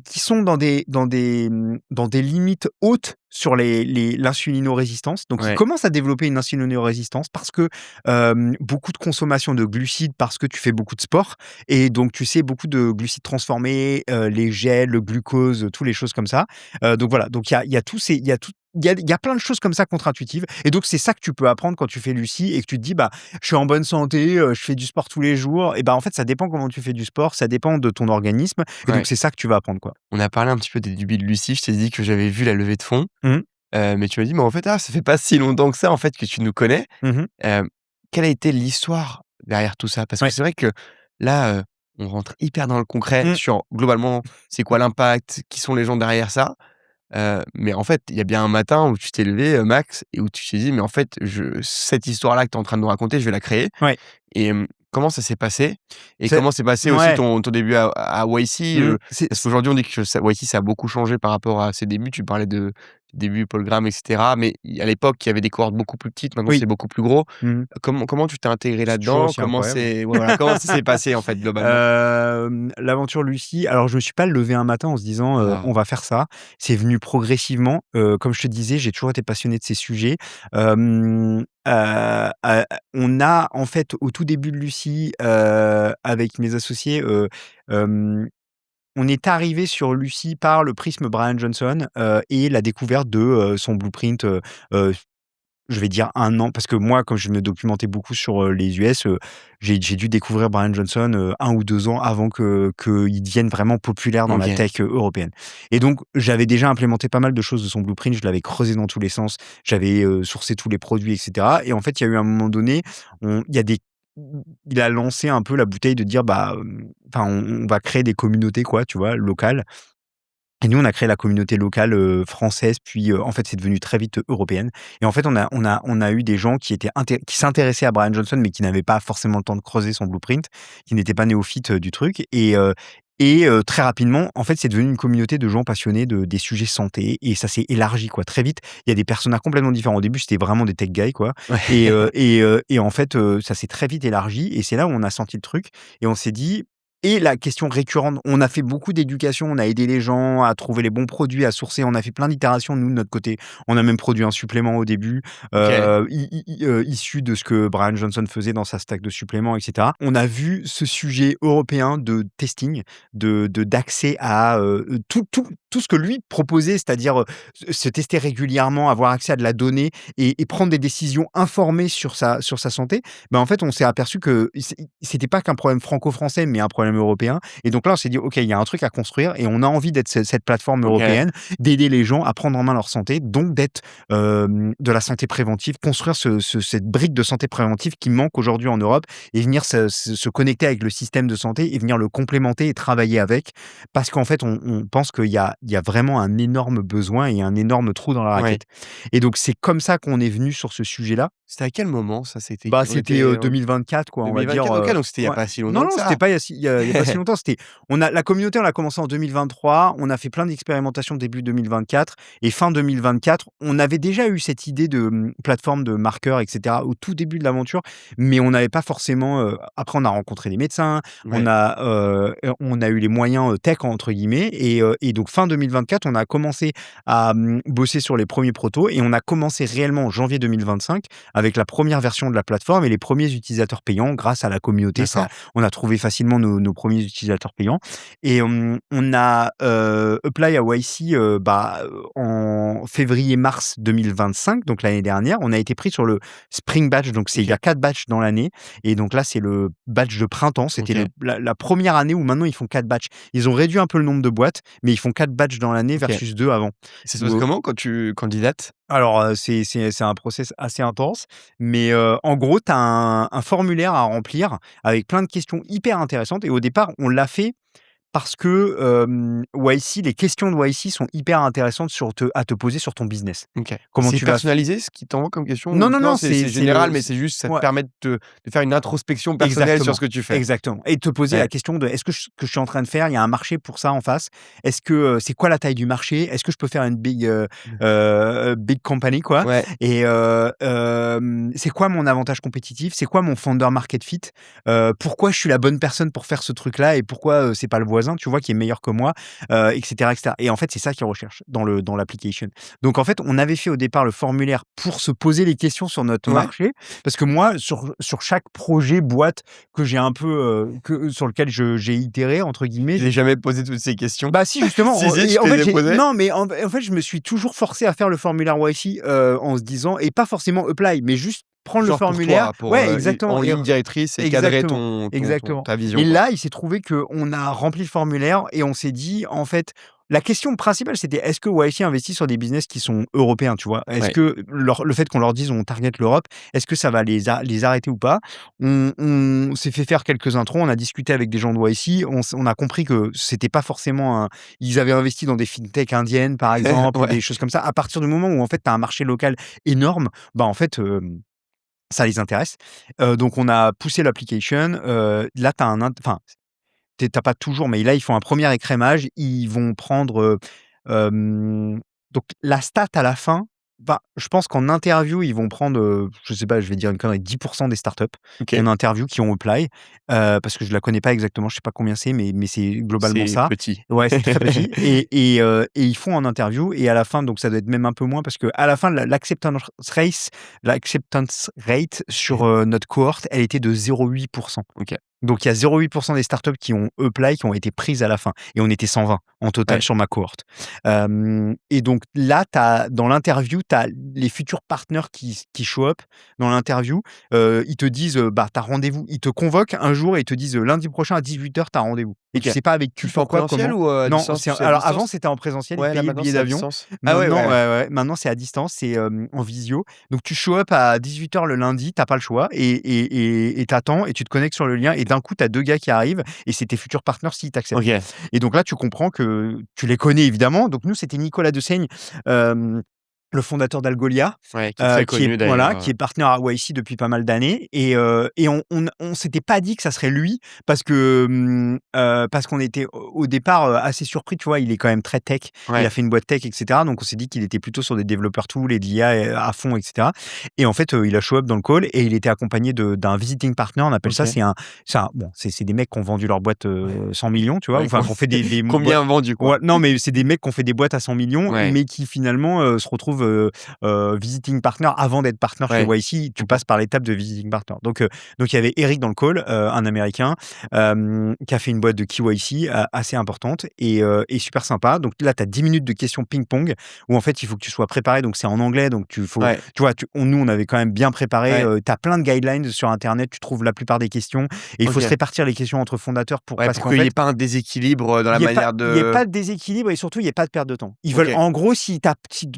Speaker 1: qui sont dans des limites hautes sur l'insulinorésistance. Donc ils
Speaker 2: Ouais,
Speaker 1: commencent à développer une insulinorésistance parce que, beaucoup de consommation de glucides, parce que tu fais beaucoup de sport et donc tu sais beaucoup de glucides transformés, les gels, le glucose, tous les choses comme ça. Donc voilà, donc il y a tous ces il y a tout il y a plein de choses comme ça contre-intuitives et donc c'est ça que tu peux apprendre quand tu fais Lucie et que tu te dis: «Bah, je suis en bonne santé, je fais du sport tous les jours» et bah, en fait, ça dépend comment tu fais du sport, ça dépend de ton organisme et donc
Speaker 2: Ouais.
Speaker 1: c'est ça que tu vas apprendre, quoi.
Speaker 2: On a parlé un petit peu des débuts de Lucie, je t'ai dit que j'avais vu la levée de fonds,
Speaker 1: Mmh.
Speaker 2: mais tu m'as dit: «Mais en fait, ça fait pas si longtemps que ça, en fait, que tu nous connais».
Speaker 1: Mmh mh.
Speaker 2: Hem, Quelle a été l'histoire derrière tout ça? Parce que
Speaker 1: Ouais.
Speaker 2: c'est vrai que là, on rentre hyper dans le concret
Speaker 1: Mmh.
Speaker 2: sur globalement, c'est quoi l'impact? Qui sont les gens derrière ça? Mais en fait, il y a bien un matin où tu t'es levé, Max, et où tu t'es dit: «Mais en fait, cette histoire-là que tu es en train de nous raconter, je vais la créer».
Speaker 1: Ouais.
Speaker 2: Et comment ça s'est passé? Et
Speaker 1: C'est
Speaker 2: comment s'est passé aussi
Speaker 1: ouais.
Speaker 2: ton début à YC?
Speaker 1: Mmh. C'est
Speaker 2: Parce qu'aujourd'hui, on dit que YC, ça a beaucoup changé par rapport à ses débuts. Tu parlais de début Paul Graham et cetera, mais à l'époque, il y avait des cohortes beaucoup plus petites, maintenant
Speaker 1: oui.
Speaker 2: c'est beaucoup plus gros.
Speaker 1: Mmh.
Speaker 2: Comment tu t'es intégré
Speaker 1: C'est toujours
Speaker 2: là-dedans?
Speaker 1: aussi incroyable.
Speaker 2: Comment ça s'est passé, en fait, globalement?
Speaker 1: L'aventure Lucie, alors je me suis pas levé un matin en se disant, «On
Speaker 2: Ah,
Speaker 1: va faire ça». C'est venu progressivement, comme je te disais, j'ai toujours été passionné de ces sujets. Hem, on a en fait, au tout début de Lucie, avec mes associés, hem, on est arrivé sur Lucie par le prisme Brian Johnson, et la découverte de, son blueprint, heu je vais dire 1 an, parce que moi, comme je me documentais beaucoup sur, les US, j'ai dû découvrir Brian Johnson, 1 ou 2 ans avant qu'il devienne vraiment populaire dans la
Speaker 2: OK.
Speaker 1: tech, européenne et donc j'avais déjà implémenté pas mal de choses de son blueprint, je l'avais creusé dans tous les sens, j'avais, sourcé tous les produits et cetera et en fait, il y a eu un moment donné, on il y a des il a lancé un peu la bouteille de dire: «Bah, enfin, on va créer des communautés quoi», tu vois, locales et nous, on a créé la communauté locale, française, puis, en fait, c'est devenu très vite, européenne et en fait, on a eu des gens qui s'intéressaient à Brian Johnson, mais qui n'avaient pas forcément le temps de creuser son blueprint, qui n'étaient pas néophytes, du truc et très rapidement, en fait, c'est devenu une communauté de gens passionnés des sujets santé et ça s'est élargi, quoi, très vite. Il y a des personnages complètement différents. Au début, c'était vraiment des tech guys, quoi et en fait, ça s'est très vite élargi et c'est là où on a senti le truc et on s'est dit et la question récurrente, on a fait beaucoup d'éducation, on a aidé les gens à trouver les bons produits, à sourcer, on a fait plein d'itérations, nous, de notre côté. On a même produit un supplément au début,
Speaker 2: OK.
Speaker 1: issu de ce que Brian Johnson faisait dans sa stack de suppléments et cetera. On a vu ce sujet européen de testing, d'accès à, tout ce que lui proposait, c'est-à-dire, se tester régulièrement, avoir accès à de la donnée et prendre des décisions informées sur sa santé. Ben en fait, on s'est aperçu que c'était pas qu'un problème franco-français, mais un problème européen. Et donc là, on s'est dit, OK, il y a un truc à construire et on a envie d'être cette plateforme
Speaker 2: OK.
Speaker 1: européenne, d'aider les gens à prendre en main leur santé, donc d'être de la santé préventive, construire cette brique de santé préventive qui manque aujourd'hui en Europe et venir se connecter avec le système de santé et venir le complémenter et travailler avec. Parce qu'en fait, on pense qu'il y a vraiment un énorme besoin et un énorme trou dans la
Speaker 2: Ouais.
Speaker 1: raquette. Et donc, c'est comme ça qu'on est venu sur ce sujet-là.
Speaker 2: C'était à quel moment ça? C'était
Speaker 1: Bah,
Speaker 2: on
Speaker 1: c'était,
Speaker 2: était en
Speaker 1: 2024 quoi, on va dire,
Speaker 2: 2024? OK, donc c'était il y a
Speaker 1: ouais.
Speaker 2: pas si
Speaker 1: Non,
Speaker 2: longtemps que
Speaker 1: non, c'était
Speaker 2: ça.
Speaker 1: pas il y a pas si longtemps, c'était la communauté, on l'a commencé en 2023, on a fait plein d'expérimentations début 2024 et fin 2024, on avait déjà eu cette idée de, plateforme de marqueurs et cetera au tout début de l'aventure, mais on n'avait pas forcément, après on a rencontré des médecins,
Speaker 2: Ouais.
Speaker 1: on a eu les «moyens, tech» entre guillemets et donc fin 2024, on a commencé à, bosser sur les premiers protos et on a commencé réellement en janvier 2025 avec la première version de la plateforme et les premiers utilisateurs payants grâce à la communauté. Ça,
Speaker 2: D'accord.
Speaker 1: on a trouvé facilement nos premiers utilisateurs payants et on a, apply à YC, en février-mars 2025, donc l'année dernière. On a été pris sur le Spring Batch, donc il y
Speaker 2: OK.
Speaker 1: a 4 batchs dans l'année et donc là, c'est le batch de printemps. C'était
Speaker 2: OK.
Speaker 1: la 1re année où maintenant ils font 4 batchs. Ils ont réduit un peu le nombre de boîtes, mais ils font 4 batchs dans l'année
Speaker 2: OK.
Speaker 1: versus 2 avant.
Speaker 2: Ça se passe
Speaker 1: Où
Speaker 2: comment quand tu candidates?
Speaker 1: alors, c'est un process assez intense, mais en gros, tu as un formulaire à remplir avec plein de questions hyper intéressantes et au départ, on l'a fait parce que, YC les questions de YC sont hyper intéressantes à te poser sur ton business.
Speaker 2: OK.
Speaker 1: Comment
Speaker 2: C'est
Speaker 1: tu vas
Speaker 2: personnalisé ce qu'ils t'envoient comme question
Speaker 1: non,
Speaker 2: ou
Speaker 1: non,
Speaker 2: non,
Speaker 1: non,
Speaker 2: c'est
Speaker 1: c'est
Speaker 2: général,
Speaker 1: le
Speaker 2: mais c'est juste ça te
Speaker 1: ouais.
Speaker 2: permet de faire une introspection personnelle sur
Speaker 1: Exactement,
Speaker 2: ce que tu fais?
Speaker 1: exactement et te poser la
Speaker 2: Ouais.
Speaker 1: question de: «Est-ce que ce que je suis en train de faire, il y a un marché pour ça en face? Est-ce que, c'est quoi la taille du marché? Est-ce que je peux faire une big company quoi?
Speaker 2: Ouais.
Speaker 1: Et c'est quoi mon avantage compétitif? C'est quoi mon founder market fit? Pourquoi je suis la bonne personne pour faire ce truc-là et pourquoi, c'est pas le voisin?» voisin, tu vois, qui est meilleur que moi, et cetera, et cetera. Et en fait, c'est ça qu'ils recherchent dans l'application. Donc en fait, on avait fait au départ le formulaire pour se poser les questions sur notre
Speaker 2: Ouais.
Speaker 1: marché, parce que moi, sur chaque projet, boîte que j'ai un peu, sur lequel j'ai «itéré» entre guillemets,
Speaker 2: Tu t'es jamais posé toutes ces questions?
Speaker 1: bah si, justement,
Speaker 2: Si, si, tu
Speaker 1: et en
Speaker 2: te
Speaker 1: fait,
Speaker 2: les ai posées?
Speaker 1: non, mais en fait, je me suis toujours forcé à faire le formulaire YC, en se disant, et pas forcément apply, mais juste prendre le
Speaker 2: Genre pour
Speaker 1: formulaire.
Speaker 2: toi, pour,
Speaker 1: Ouais,
Speaker 2: en
Speaker 1: exactement,
Speaker 2: ligne directrice et cadrer
Speaker 1: exactement, exactement.
Speaker 2: ta vision,
Speaker 1: Et
Speaker 2: quoi.
Speaker 1: là, il s'est trouvé qu'on a rempli le formulaire et on s'est dit, en fait, la question principale, c'était: «Est-ce que YC investit sur des business qui sont européens?» Tu vois? Est-ce
Speaker 2: Ouais.
Speaker 1: que le fait qu'on leur dise: «On target l'Europe», est-ce que ça va les arrêter ou pas? On s'est fait faire quelques intros, on a discuté avec des gens de YC, on a compris que c'était pas forcément un ils avaient investi dans des fintech indiennes, par exemple, ou
Speaker 2: Ouais.
Speaker 1: des choses comme ça. À partir du moment où, en fait, tu as un marché local énorme, bah, en fait, ça les intéresse. Donc on a poussé l'application, là, tu as enfin, tu pas toujours, mais là, ils font un premier écrémage. Ils vont prendre, donc la stat à la fin, bah, je pense qu'en interview, ils vont prendre, je sais pas, je vais dire une connerie, 10 des startups
Speaker 2: OK.
Speaker 1: en interview qui ont apply, parce que je la connais pas exactement, je sais pas combien c'est, mais c'est globalement
Speaker 2: C'est
Speaker 1: ça.
Speaker 2: petit.
Speaker 1: Ouais, c'est très petit, et ils font en interview, et à la fin, donc ça doit être même un peu moins, parce qu'à la fin, l'acceptance rate sur, notre cohorte, elle était de 0,8.
Speaker 2: OK.
Speaker 1: Donc il y a 0,8 des startups qui ont apply, qui ont été prises à la fin, et on était 120 en total
Speaker 2: Ouais.
Speaker 1: sur ma cohorte. Et donc là, dans l'interview, tu as les futurs partners qui show up dans l'interview. Ils te disent, bah, tu as rendez-vous. Ils te convoquent un jour et ils te disent, lundi prochain à 18h, tu as rendez-vous. Et tu
Speaker 2: OK.
Speaker 1: sais pas avec
Speaker 2: Tu
Speaker 1: qui,
Speaker 2: le fais en
Speaker 1: pourquoi,
Speaker 2: présentiel
Speaker 1: comment.
Speaker 2: ou, à
Speaker 1: Non,
Speaker 2: distance? Tu fais à
Speaker 1: alors avant,
Speaker 2: distance?
Speaker 1: c'était en présentiel, ils te
Speaker 2: Ouais, là
Speaker 1: payaient le
Speaker 2: maintenant
Speaker 1: billet
Speaker 2: c'est à
Speaker 1: d'avion.
Speaker 2: distance. Ah ouais,
Speaker 1: Maintenant,
Speaker 2: ouais.
Speaker 1: ouais, ouais, maintenant c'est à distance, c'est, en visio. Donc tu show up à 18h le lundi, tu pas le choix, et tu attends et tu te connectes sur le lien, et d'un coup, tu as 2 gars qui arrivent, et c'est tes futurs partenaires s'ils t'acceptent.
Speaker 2: OK.
Speaker 1: Et donc là, tu comprends que tu les connais évidemment. Donc nous, c'était Nicolas Dessaigne, hem, le fondateur d'Algolia,
Speaker 2: Ouais, qui est très
Speaker 1: qui est
Speaker 2: connu
Speaker 1: voilà,
Speaker 2: d'ailleurs,
Speaker 1: qui est partenaire à YC depuis pas mal d'années, et on s'était pas dit que ça serait lui, parce qu'on était au départ, assez surpris, tu vois? Il est quand même très tech. Il a
Speaker 2: Ouais.
Speaker 1: fait une boîte tech, et cetera, donc on s'est dit qu'il était plutôt sur des développeurs tools et de l'IA, à fond, et cetera. Et en fait, il a show up dans le call, et il était accompagné d'un visiting partner, on appelle ça.
Speaker 2: OK.
Speaker 1: C'est des mecs qui ont vendu leur boîte, 100 millions, tu vois?
Speaker 2: Ouais,
Speaker 1: Enfin, qui ont fait des boîtes.
Speaker 2: combien vendu, quoi?
Speaker 1: Ouais, non, mais c'est des mecs qui ont fait des boîtes à 100 millions,
Speaker 2: Ouais.
Speaker 1: mais qui finalement, se retrouvent, visiting partner avant d'être partner chez
Speaker 2: Ouais.
Speaker 1: YC. Tu
Speaker 2: OK.
Speaker 1: passes par l'étape de visiting partner. Donc il y avait Eric dans le call, un Américain, qui a fait une boîte de KYC, assez importante, et super sympa. Donc là, tu as 10 minutes de questions ping-pong où en fait, il faut que tu sois préparé. Donc c'est en anglais, donc
Speaker 2: Ouais.
Speaker 1: tu vois, nous, on avait quand même bien préparé.
Speaker 2: Ouais.
Speaker 1: Tu as plein de guidelines sur internet, tu trouves la plupart des questions, et il faut se
Speaker 2: OK.
Speaker 1: répartir les questions entre fondateurs
Speaker 2: Ouais,
Speaker 1: parce
Speaker 2: pour
Speaker 1: qu'en
Speaker 2: qu'il y
Speaker 1: fait,
Speaker 2: ait pas un déséquilibre, dans la manière
Speaker 1: il y ait
Speaker 2: de
Speaker 1: pas de déséquilibre, et surtout, il y ait pas de perte de temps. Ils veulent,
Speaker 2: OK.
Speaker 1: en gros, si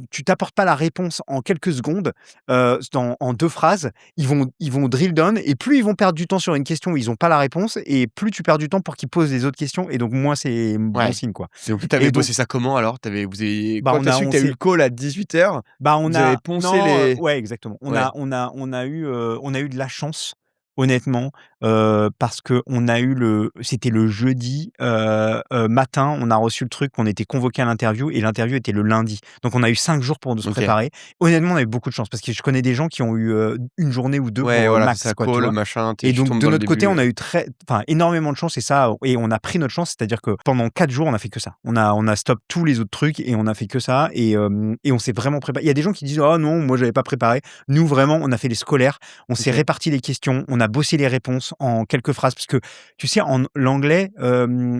Speaker 1: tu t'apportes pas la réponse en quelques secondes, en 2 phrases, ils vont drill down, et plus ils vont perdre du temps sur une question où ils ont pas la réponse, et plus tu perds du temps pour qu'ils posent les autres questions, et donc moins c'est bon
Speaker 2: Ouais.
Speaker 1: signe, quoi.
Speaker 2: Et donc tu avais
Speaker 1: Et donc,
Speaker 2: bossé ça comment alors? Vous avez
Speaker 1: bah,
Speaker 2: quand tu as su que tu as eu le call à 18h,
Speaker 1: on
Speaker 2: vous avez
Speaker 1: a
Speaker 2: poncé
Speaker 1: non,
Speaker 2: les
Speaker 1: ouais, exactement.
Speaker 2: ouais.
Speaker 1: On a eu de la chance, honnêtement, parce qu'on a eu c'était le jeudi, matin, on a reçu le truc, on était convoqués à l'interview, et l'interview était le lundi. Donc on a eu 5 jours pour nous
Speaker 2: OK.
Speaker 1: préparer. Honnêtement, on a eu beaucoup de chance parce que je connais des gens qui ont eu, 1 journée ou 2
Speaker 2: Ouais,
Speaker 1: pour,
Speaker 2: voilà, c'est
Speaker 1: max,
Speaker 2: ça,
Speaker 1: quoi, tu
Speaker 2: call,
Speaker 1: vois?
Speaker 2: machin,
Speaker 1: Et
Speaker 2: tu
Speaker 1: donc
Speaker 2: tombes
Speaker 1: de
Speaker 2: dans le
Speaker 1: notre côté,
Speaker 2: début,
Speaker 1: on a eu énormément de chance, et on a pris notre chance, c'est-à-dire que pendant 4 jours, on a fait que ça. On a stop tous les autres trucs, et on a fait que ça, et on s'est vraiment préparé. Il y a des gens qui disent: «Oh non, moi j'avais pas préparé». Nous, vraiment, on a fait les scolaires, on s'est
Speaker 2: OK.
Speaker 1: réparti les questions, on a bossé les réponses en quelques phrases, parce que tu sais, l'anglais,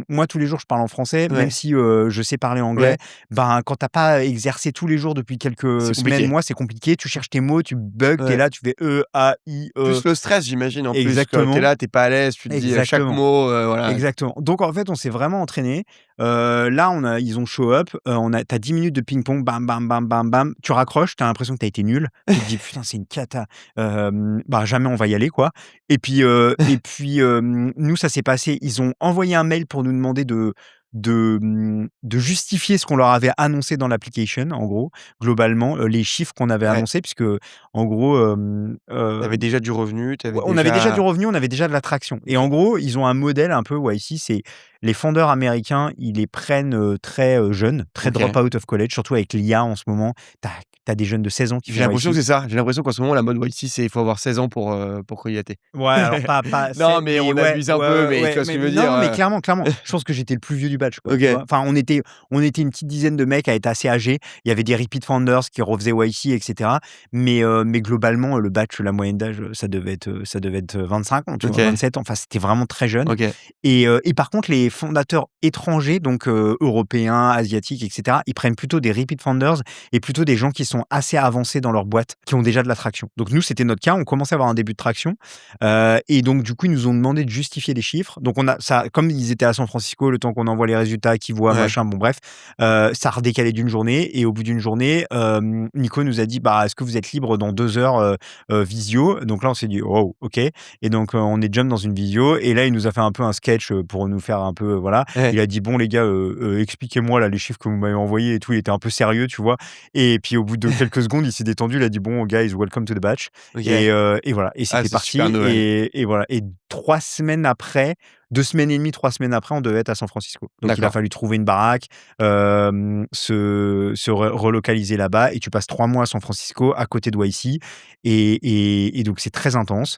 Speaker 1: moi tous les jours je parle en français, même
Speaker 2: Ouais,
Speaker 1: si, je sais parler
Speaker 2: ouais,
Speaker 1: anglais. Ben, quand t'as pas exercé tous les jours depuis
Speaker 2: c'est
Speaker 1: quelques semaines,
Speaker 2: compliqué.
Speaker 1: mois, c'est compliqué. Tu cherches tes mots, tu bugs, t'es
Speaker 2: Ouais.
Speaker 1: là, tu fais E, A, I, E.
Speaker 2: Plus le stress, j'imagine, en plus, que tu es
Speaker 1: Exactement.
Speaker 2: là, tu es pas à l'aise, tu te dis, chaque
Speaker 1: Exactement.
Speaker 2: mot, voilà.
Speaker 1: Exactement. Donc en fait, on s'est vraiment entraîné. Là, ils ont show up, tu 10 minutes de ping-pong, bam, bam, bam, bam, bam. Tu raccroches, tu as l'impression que tu as été nul. Tu te dis: «Putain, c'est une cata, bah, jamais on va y aller, quoi». Et puis, nous, ça s'est passé, ils ont envoyé un mail pour nous demander de justifier ce qu'on leur avait annoncé dans l'application, en gros, globalement, les chiffres qu'on avait
Speaker 2: Ouais.
Speaker 1: annoncés, puisque en gros,
Speaker 2: T'avais déjà du revenu, t'avais
Speaker 1: on avait déjà du
Speaker 2: déjà
Speaker 1: revenu, on avait déjà de l'attraction. Et
Speaker 2: OK.
Speaker 1: en gros, ils ont un modèle un peu, ici, c'est les fondeurs américains, ils les prennent très jeunes, très
Speaker 2: OK.
Speaker 1: drop out of college, surtout avec l'IA en ce moment. T'as des jeunes de 16 ans qui
Speaker 2: J'ai
Speaker 1: font
Speaker 2: l'impression que
Speaker 1: YC.
Speaker 2: c'est ça. J'ai l'impression qu'en ce moment, la mode YC, c'est il faut avoir 16 ans pour candidater.
Speaker 1: Ouais, alors pas
Speaker 2: Non,
Speaker 1: c'est
Speaker 2: mais
Speaker 1: mais
Speaker 2: on
Speaker 1: ouais,
Speaker 2: abuse un
Speaker 1: ouais,
Speaker 2: peu,
Speaker 1: ouais,
Speaker 2: mais tu
Speaker 1: ouais,
Speaker 2: vois ce
Speaker 1: mais
Speaker 2: que je veux dire,
Speaker 1: non, mais clairement, je pense que j'étais le plus vieux du batch, quoi, tu
Speaker 2: OK.
Speaker 1: vois? Enfin, on était une petite dizaine de mecs à être assez âgés. Il y avait des repeat founders qui refaisaient YC et cetera. Mais globalement, le batch, la moyenne d'âge, ça devait être 25 ans, tu vois?
Speaker 2: OK.
Speaker 1: 27 ans. Enfin, c'était vraiment très jeune.
Speaker 2: OK.
Speaker 1: Et par contre, les fondateurs étrangers, donc européens, asiatiques et cetera, ils prennent plutôt des repeat founders et plutôt des gens qui sont assez avancés dans leur boîte, qui ont déjà de la traction. Donc nous, c'était notre cas, on commençait à avoir un début de traction. Et donc, du coup, ils nous ont demandé de justifier les chiffres. Donc, on a ça, comme ils étaient à San Francisco, le temps qu'on envoie les résultats, qu'ils voient,
Speaker 2: Ouais.
Speaker 1: machin, bon, bref, ça a redécalé d'une journée. Et au bout d'une journée, Nico nous a dit, bah, est-ce que vous êtes libre dans 2 heures visio? Donc là, on s'est dit, oh, ok. Et donc, on est jump dans une visio. Et là, il nous a fait un peu un sketch pour nous faire un peu, voilà.
Speaker 2: Ouais.
Speaker 1: Il a dit, bon, les gars, expliquez-moi là les chiffres que vous m'avez envoyés et tout. Il était un peu sérieux, tu vois. Et puis, au bout de quelques secondes, il s'est détendu. Il a dit, bon, guys, welcome to the batch.
Speaker 2: OK.
Speaker 1: Et voilà, et
Speaker 2: Ah,
Speaker 1: c'était
Speaker 2: c'est super
Speaker 1: parti.
Speaker 2: nouvelle.
Speaker 1: Et voilà. Et 3 semaines après, 2 semaines et demie, 3 semaines après, on devait être à San Francisco. Donc il a
Speaker 2: D'accord.
Speaker 1: fallu trouver une baraque, se relocaliser là-bas, et tu passes 3 mois à San Francisco, à côté de YC. Et donc c'est très intense.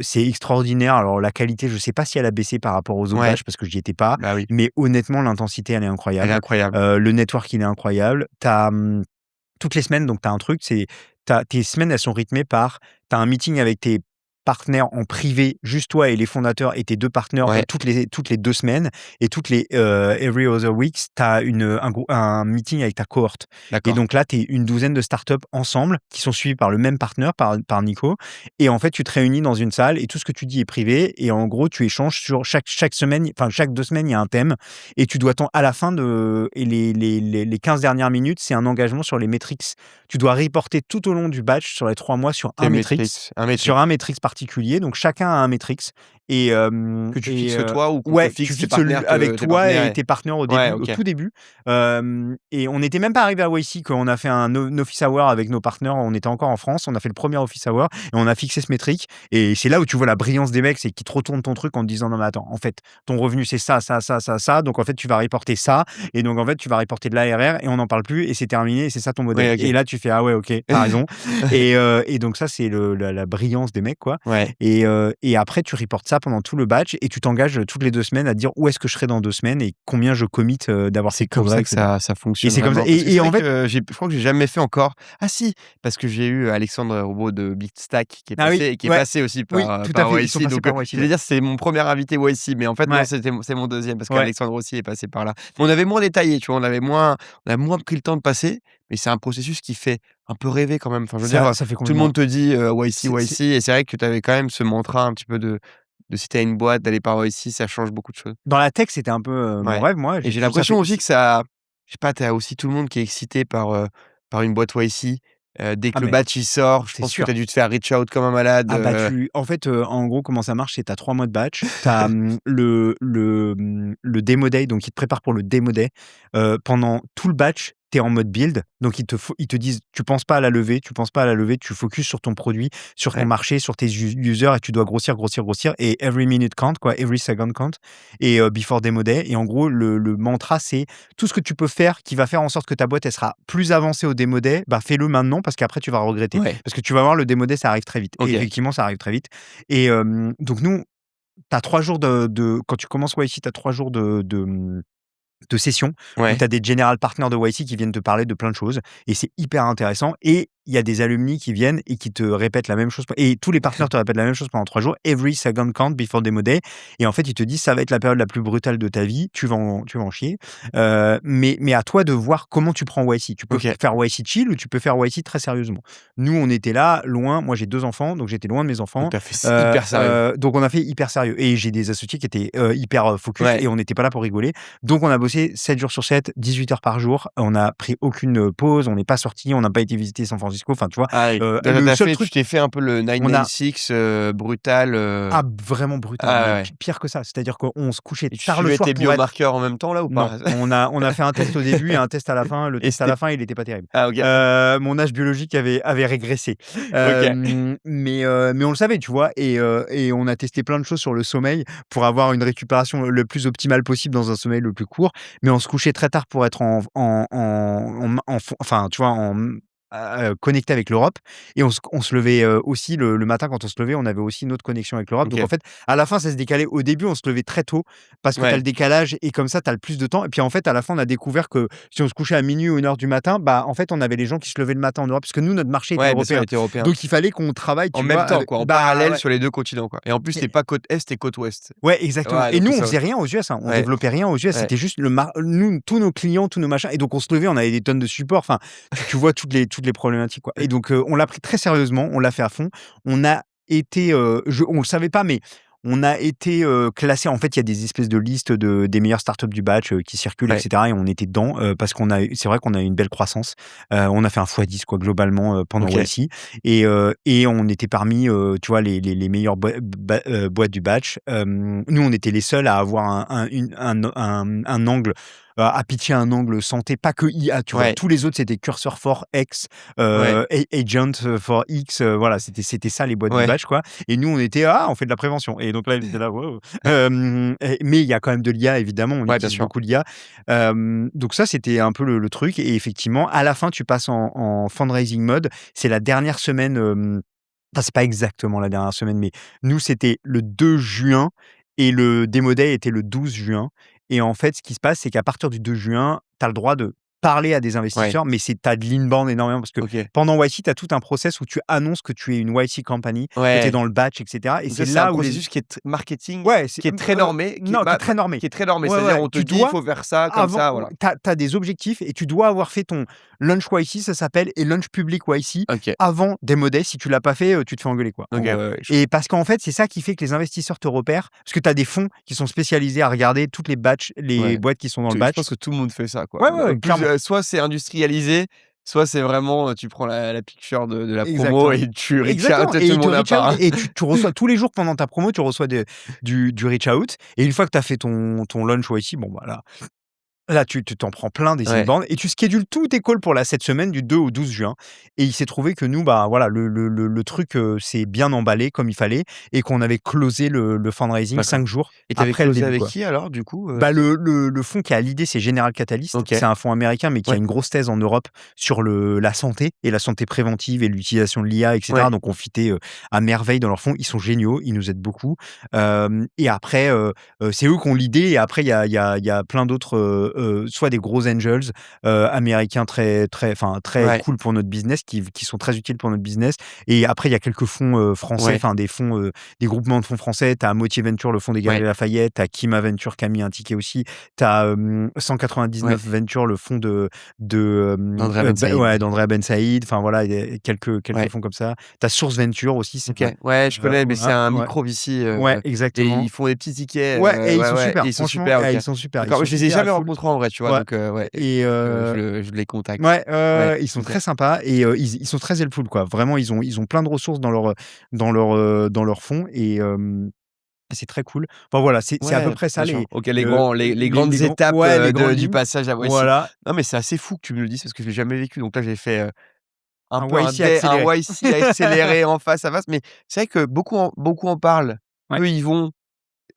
Speaker 1: C'est extraordinaire. Alors la qualité, je sais pas si elle a baissé par rapport aux autres
Speaker 2: Ouais.
Speaker 1: batchs parce que j'y étais pas,
Speaker 2: Bah oui.
Speaker 1: mais honnêtement, l'intensité, elle est
Speaker 2: Elle est
Speaker 1: incroyable.
Speaker 2: incroyable.
Speaker 1: Le network, il est incroyable. Toutes les semaines, donc tu as un truc, tes semaines, elles sont rythmées par, tu as un meeting avec tes partenaires en privé, juste toi et les fondateurs et tes 2 partenaires,
Speaker 2: Ouais.
Speaker 1: toutes les 2 semaines, et toutes les every other weeks, tu as un meeting avec ta cohorte. Et
Speaker 2: D'accord.
Speaker 1: donc là, tu es une douzaine de startups ensemble qui sont suivis par le même partenaire, par Nico. Et en fait, tu te réunis dans une salle et tout ce que tu dis est privé, et en gros, tu échanges sur chaque semaine, enfin chaque 2 semaines, il y a un thème, et tu dois à la fin et les 15 dernières minutes, c'est un engagement sur les metrics. Tu dois reporter tout au long du batch sur les 3 mois sur
Speaker 2: Tes
Speaker 1: un metrics,
Speaker 2: métriques, un métrique
Speaker 1: particulier. Donc chacun a un metrics. Et,
Speaker 2: que tu fixes toi ou qu'on te
Speaker 1: ouais, tu
Speaker 2: fixe tes
Speaker 1: fixes
Speaker 2: partenaires
Speaker 1: avec
Speaker 2: que tes
Speaker 1: toi
Speaker 2: partenaires
Speaker 1: et tes partenaires au
Speaker 2: ouais,
Speaker 1: début, au
Speaker 2: OK.
Speaker 1: tout début. Et on n'était même pas arrivé à YC quand on a fait un office hour avec nos partenaires. On était encore en France. On a fait le premier office hour et on a fixé ce métrique. Et c'est là où tu vois la brillance des mecs, c'est qu'ils te retournent ton truc en te disant, non mais attends, en fait, ton revenu c'est ça, ça, ça, ça, ça. Donc en fait, tu vas reporter ça. Et donc en fait, tu vas reporter de l'ARR et on n'en parle plus et c'est terminé. Et c'est ça ton modèle.
Speaker 2: Oui,
Speaker 1: Et
Speaker 2: OK.
Speaker 1: là, tu fais, ah ouais, ok, t'as raison. Et donc ça, c'est la brillance des mecs, quoi.
Speaker 2: Ouais.
Speaker 1: Et après, tu reportes ça pendant tout le batch et tu t'engages toutes les 2 semaines à dire où est-ce que je serai dans 2 semaines et combien je commit d'avoir fait
Speaker 2: C'est
Speaker 1: de
Speaker 2: comme
Speaker 1: progrès,
Speaker 2: ça que
Speaker 1: etc.
Speaker 2: ça
Speaker 1: Et
Speaker 2: fonctionne
Speaker 1: c'est comme ça.
Speaker 2: vraiment. Parce que
Speaker 1: Et,
Speaker 2: c'est
Speaker 1: et en
Speaker 2: vrai
Speaker 1: fait,
Speaker 2: que je crois que j'ai jamais fait encore ah si, parce que j'ai eu Alexandre Roubaud de Big Stack qui est
Speaker 1: ah oui,
Speaker 2: passé et qui est
Speaker 1: ouais,
Speaker 2: passé aussi
Speaker 1: oui,
Speaker 2: par,
Speaker 1: tout à
Speaker 2: par
Speaker 1: fait. Ils sont
Speaker 2: YC.
Speaker 1: passés
Speaker 2: Donc,
Speaker 1: par YC,
Speaker 2: j'allais
Speaker 1: ouais.
Speaker 2: dire c'est mon premier invité YC, mais en fait non,
Speaker 1: Ouais,
Speaker 2: c'est mon deuxième parce
Speaker 1: ouais.
Speaker 2: qu'Alexandre aussi est passé par là. Mais on avait moins détaillé, tu vois? On a moins pris le temps de passer, mais c'est un processus qui fait un peu rêver quand même. Enfin, je veux dire,
Speaker 1: Ça fait
Speaker 2: tout le
Speaker 1: complètement.
Speaker 2: monde te dit, YC,
Speaker 1: C'est
Speaker 2: YC et c'est vrai que tu avais quand même ce mantra un petit peu de si tu as une boîte, d'aller par YC, ça change beaucoup de choses.
Speaker 1: Dans la tech, c'était un peu mon
Speaker 2: Ouais
Speaker 1: rêve, moi.
Speaker 2: et j'ai
Speaker 1: Ça
Speaker 2: l'impression
Speaker 1: fait.
Speaker 2: aussi que ça je sais pas, tu as aussi tout le monde qui est excité par une boîte YC. Dès
Speaker 1: Ah,
Speaker 2: que le
Speaker 1: mais
Speaker 2: batch il sort, je
Speaker 1: c'est
Speaker 2: pense que tu
Speaker 1: sûr.
Speaker 2: as dû te faire reach out comme un malade,
Speaker 1: Ah bah en fait, en gros, comment ça marche, c'est tu as 3 mois de batch. Tu as le demo day, donc ils te préparent pour le demo day. Pendant tout le batch, tu es en mode build, donc ils te disent: «Tu penses pas à la levée, tu focuses sur ton produit, sur ton
Speaker 2: ouais,
Speaker 1: marché, sur tes users, et tu dois grossir, grossir, grossir, et every minute count, quoi, every second count». Et before demo day, et en gros, le mantra, c'est: tout ce que tu peux faire qui va faire en sorte que ta boîte, elle sera plus avancée au demo day, bah, fais-le maintenant parce qu'après tu vas regretter.
Speaker 2: ouais,
Speaker 1: Parce que tu vas voir, le démo day, ça arrive très vite. Et
Speaker 2: OK,
Speaker 1: effectivement, ça arrive très vite. Et donc nous, tu as 3 jours quand tu commences YC, tu as 3 jours de sessions où
Speaker 2: ouais,
Speaker 1: tu as des general partners de YC qui viennent te parler de plein de choses, et c'est hyper intéressant. Et il y a des alumni qui viennent et qui te répètent la même chose, et tous les partenaires te répètent la même chose pendant 3 jours, every second count before demo day. Et en fait, ils te disent: ça va être la période la plus brutale de ta vie, tu vas en chier. Mais à toi de voir comment tu prends YC. Tu peux
Speaker 2: OK.
Speaker 1: faire YC chill ou tu peux faire YC très sérieusement. Nous, on était là, loin. Moi, j'ai 2 enfants, donc j'étais loin de mes enfants.
Speaker 2: Donc tu as fait hyper sérieux.
Speaker 1: Donc on a fait hyper sérieux. Et j'ai des associés qui étaient hyper focus,
Speaker 2: Ouais,
Speaker 1: et on n'était pas là pour rigoler. Donc on a bossé 7 jours sur 7, 18 heures par jour. On n'a pris aucune pause, on n'est pas sorti, on n'a pas été visiter San Francisco. Francisco. Enfin, tu vois,
Speaker 2: Ah oui.
Speaker 1: le seul truc,
Speaker 2: Tu t'es fait un peu le
Speaker 1: on a
Speaker 2: 996 brutal.
Speaker 1: vraiment brutal,
Speaker 2: Ah
Speaker 1: mais
Speaker 2: ouais, ouais.
Speaker 1: pire que ça. C'est-à-dire qu'on se couchait
Speaker 2: Et tu
Speaker 1: tard le
Speaker 2: suivais
Speaker 1: soir
Speaker 2: tes
Speaker 1: pour être.
Speaker 2: biomarqueurs en même temps là ou
Speaker 1: Non,
Speaker 2: pas?
Speaker 1: on a fait un test au début et un test à la fin. Le
Speaker 2: Et
Speaker 1: test à
Speaker 2: c'était
Speaker 1: la fin, il était pas terrible.
Speaker 2: ah OK.
Speaker 1: Mon âge biologique avait régressé.
Speaker 2: OK.
Speaker 1: Mais on le savait, tu vois? Et on a testé plein de choses sur le sommeil pour avoir une récupération le plus optimale possible dans un sommeil le plus court. Mais on se couchait très tard pour être enfin, tu vois, connecté avec l'Europe, et on se levait, aussi le matin. Quand on se levait, on avait aussi une autre connexion avec l'Europe. Donc en
Speaker 2: OK.
Speaker 1: fait, à la fin, ça se décalait. Au début, on se levait très tôt parce que tu as
Speaker 2: Ouais.
Speaker 1: le décalage et comme ça, tu as le plus de temps. Et puis en fait, à la fin, on a découvert que si on se couchait à minuit ou 1 heure du matin, bah, en fait, on avait les gens qui se levaient le matin en Europe parce que nous, notre marché était
Speaker 2: Ouais, bien sûr, il
Speaker 1: européen.
Speaker 2: était européen.
Speaker 1: Donc il fallait qu'on travaille,
Speaker 2: En
Speaker 1: tu
Speaker 2: même
Speaker 1: vois,
Speaker 2: temps
Speaker 1: avec
Speaker 2: quoi, en
Speaker 1: bah,
Speaker 2: parallèle
Speaker 1: ouais.
Speaker 2: sur les 2 continents quoi. Et en plus,
Speaker 1: Et
Speaker 2: c'était pas côte est et côte ouest.
Speaker 1: ouais, exactement.
Speaker 2: Ouais,
Speaker 1: Et
Speaker 2: donc
Speaker 1: nous, on
Speaker 2: ça
Speaker 1: faisait rien aux US, hein. On
Speaker 2: ouais,
Speaker 1: développait rien aux US.
Speaker 2: ouais.
Speaker 1: C'était juste nous, tous nos clients, tous nos machins. Et donc, on se levait, on avait des tonnes de support. Enfin, tu vois toutes les problématiques, quoi. Et donc, on l'a pris très sérieusement, on l'a fait à fond. On a été, on le savait pas, mais on a été classé. En fait, il y a des espèces de listes des meilleures startups du batch qui circulent,
Speaker 2: Ouais.
Speaker 1: etc. Et on était dedans parce c'est vrai qu'on a eu une belle croissance. On a fait un x10 quoi, globalement pendant
Speaker 2: OK.
Speaker 1: YC. Et on était parmi, tu vois, les meilleures boîtes du batch. Nous, on était les seuls à avoir un angle, à pitcher un angle santé, pas que IA, tu vois.
Speaker 2: Ouais,
Speaker 1: Tous les autres, c'était Cursor for X,
Speaker 2: ouais,
Speaker 1: Agent for X, voilà, c'était ça les boîtes du
Speaker 2: ouais,
Speaker 1: batch, quoi. Et nous, on était: «Ah, on fait de la prévention», et donc là, ils étaient là: «Waouh». Mais il y a quand même de l'IA, évidemment, on
Speaker 2: ouais, bien
Speaker 1: utilise
Speaker 2: sûr.
Speaker 1: beaucoup l'IA. Donc ça, c'était un peu le truc. Et effectivement, à la fin, tu passes en fundraising mode. C'est la dernière semaine, enfin, c'est pas exactement la dernière semaine, mais nous, c'était le 2 juin et le Demo Day était le 12 juin. Et en fait, ce qui se passe, c'est qu'à partir du 2 juin, tu as le droit de parler à des
Speaker 2: Ouais,
Speaker 1: investisseurs, mais tu as de l'inbound énormément parce que
Speaker 2: OK.
Speaker 1: pendant YC, tu as tout un process où tu annonces que tu es une YC company, que tu es
Speaker 2: Ouais.
Speaker 1: dans le batch, et cetera. Et
Speaker 2: Donc
Speaker 1: c'est
Speaker 2: ça, c'est un
Speaker 1: là où les
Speaker 2: processus qui est marketing,
Speaker 1: ouais, c'est
Speaker 2: qui est très normé,
Speaker 1: non, qui est très normé.
Speaker 2: qui est très normé.
Speaker 1: Ouais,
Speaker 2: C'est-à-dire
Speaker 1: ouais,
Speaker 2: on te
Speaker 1: tu
Speaker 2: dit: «Il
Speaker 1: dois
Speaker 2: faut faire ça, comme
Speaker 1: avant
Speaker 2: ça», voilà.
Speaker 1: tu as des objectifs et tu dois avoir fait ton lunch YC, ça s'appelle, et lunch public YC
Speaker 2: OK.
Speaker 1: avant Demo Day. Si tu l'as pas fait, tu te fais engueuler, quoi, en
Speaker 2: OK, ouais,
Speaker 1: gros.
Speaker 2: ouais, je
Speaker 1: Et parce qu'en fait, c'est ça qui fait que les investisseurs te repèrent, parce que tu as des fonds qui sont spécialisés à regarder toutes les
Speaker 2: ouais.
Speaker 1: boîtes qui sont dans le
Speaker 2: Je
Speaker 1: batch.
Speaker 2: pense que tout le monde fait ça, quoi.
Speaker 1: Ouais, ouais, ouais,
Speaker 2: Plus,
Speaker 1: clairement.
Speaker 2: soit c'est industrialisé, soit c'est vraiment, tu prends la picture de la promo
Speaker 1: Exactement.
Speaker 2: et tu reach
Speaker 1: Exactement,
Speaker 2: out à
Speaker 1: et
Speaker 2: tout le
Speaker 1: ils te
Speaker 2: monde à
Speaker 1: reach out
Speaker 2: part, hein.
Speaker 1: et tu reçois tous les jours pendant ta promo, tu reçois du reach out. Et une fois que tu as fait ton lunch YC, bon, voilà. Là, tu t'en prends plein des
Speaker 2: Ouais.
Speaker 1: inbound et tu schedules tous tes calls pour cette semaine du 2 au 12 juin. Et il s'est trouvé que nous, bah, voilà, le truc, s'est bien emballé comme il fallait, et qu'on avait closé le fundraising
Speaker 2: D'accord.
Speaker 1: 5 jours
Speaker 2: Et tu avais
Speaker 1: après le
Speaker 2: closé
Speaker 1: début,
Speaker 2: avec
Speaker 1: quoi.
Speaker 2: qui alors du coup,
Speaker 1: Bah, le fonds qui a l'idée, c'est General Catalyst.
Speaker 2: OK.
Speaker 1: C'est un fonds américain, mais qui a
Speaker 2: Ouais,
Speaker 1: une grosse thèse en Europe sur la santé et la santé préventive et l'utilisation de l'IA, et cetera.
Speaker 2: ouais.
Speaker 1: Donc on fitait, à merveille dans leur fonds. Ils sont géniaux, ils nous aident beaucoup. Et après, c'est eux qui ont l'idée, et après il y a plein d'autres, soit des gros angels, américains très
Speaker 2: Ouais,
Speaker 1: cool pour notre business, qui sont très utiles pour notre business. Et après, il y a quelques fonds, français,
Speaker 2: ouais,
Speaker 1: enfin des fonds, des groupements de fonds français. Tu as Moitié Venture, le fonds des
Speaker 2: ouais,
Speaker 1: Galeries Lafayette, tu as Kima Venture qui a mis un ticket aussi. Tu as 199
Speaker 2: ouais.
Speaker 1: Venture, le fonds de,
Speaker 2: D'Andrea Ben Saïd.
Speaker 1: ouais, d'Andrea Ben Saïd. Enfin voilà, il y a quelques
Speaker 2: Ouais.
Speaker 1: fonds comme ça. Tu as Source Venture aussi,
Speaker 2: OK. Ouais, je connais, mais c'est
Speaker 1: voilà,
Speaker 2: un
Speaker 1: ouais.
Speaker 2: micro VC,
Speaker 1: Ouais,
Speaker 2: et
Speaker 1: exactement.
Speaker 2: ils font des petits tickets,
Speaker 1: Ouais, et ils
Speaker 2: ouais,
Speaker 1: sont
Speaker 2: ouais, et
Speaker 1: super,
Speaker 2: ils sont
Speaker 1: franchement,
Speaker 2: super, OK.
Speaker 1: ils sont super. Ils
Speaker 2: D'accord,
Speaker 1: sont
Speaker 2: je les ai
Speaker 1: hyper
Speaker 2: jamais
Speaker 1: cool.
Speaker 2: rencontrés en vrai, tu vois?
Speaker 1: Ouais,
Speaker 2: Donc ouais, il
Speaker 1: et
Speaker 2: faut que je les contacte.
Speaker 1: ouais,
Speaker 2: Ouais,
Speaker 1: ils sont
Speaker 2: OK.
Speaker 1: très sympas, et ils sont très helpful, quoi. Vraiment, ils ont plein de ressources dans leur fonds, et c'est très cool. Enfin voilà, c'est à peu
Speaker 2: Ouais,
Speaker 1: près
Speaker 2: bien
Speaker 1: ça
Speaker 2: sûr. OK, les
Speaker 1: les
Speaker 2: grandes étapes,
Speaker 1: ouais, les grandes
Speaker 2: du
Speaker 1: lignes.
Speaker 2: passage à YC.
Speaker 1: Voilà,
Speaker 2: Non, mais c'est assez fou que tu me le dises parce que je l'ai jamais vécu. Donc là, j'ai fait, un
Speaker 1: un
Speaker 2: peu
Speaker 1: YC
Speaker 2: un
Speaker 1: accéléré.
Speaker 2: YC accéléré en face à face. Mais c'est vrai que beaucoup en parlent,
Speaker 1: Ouais.
Speaker 2: peu y vont.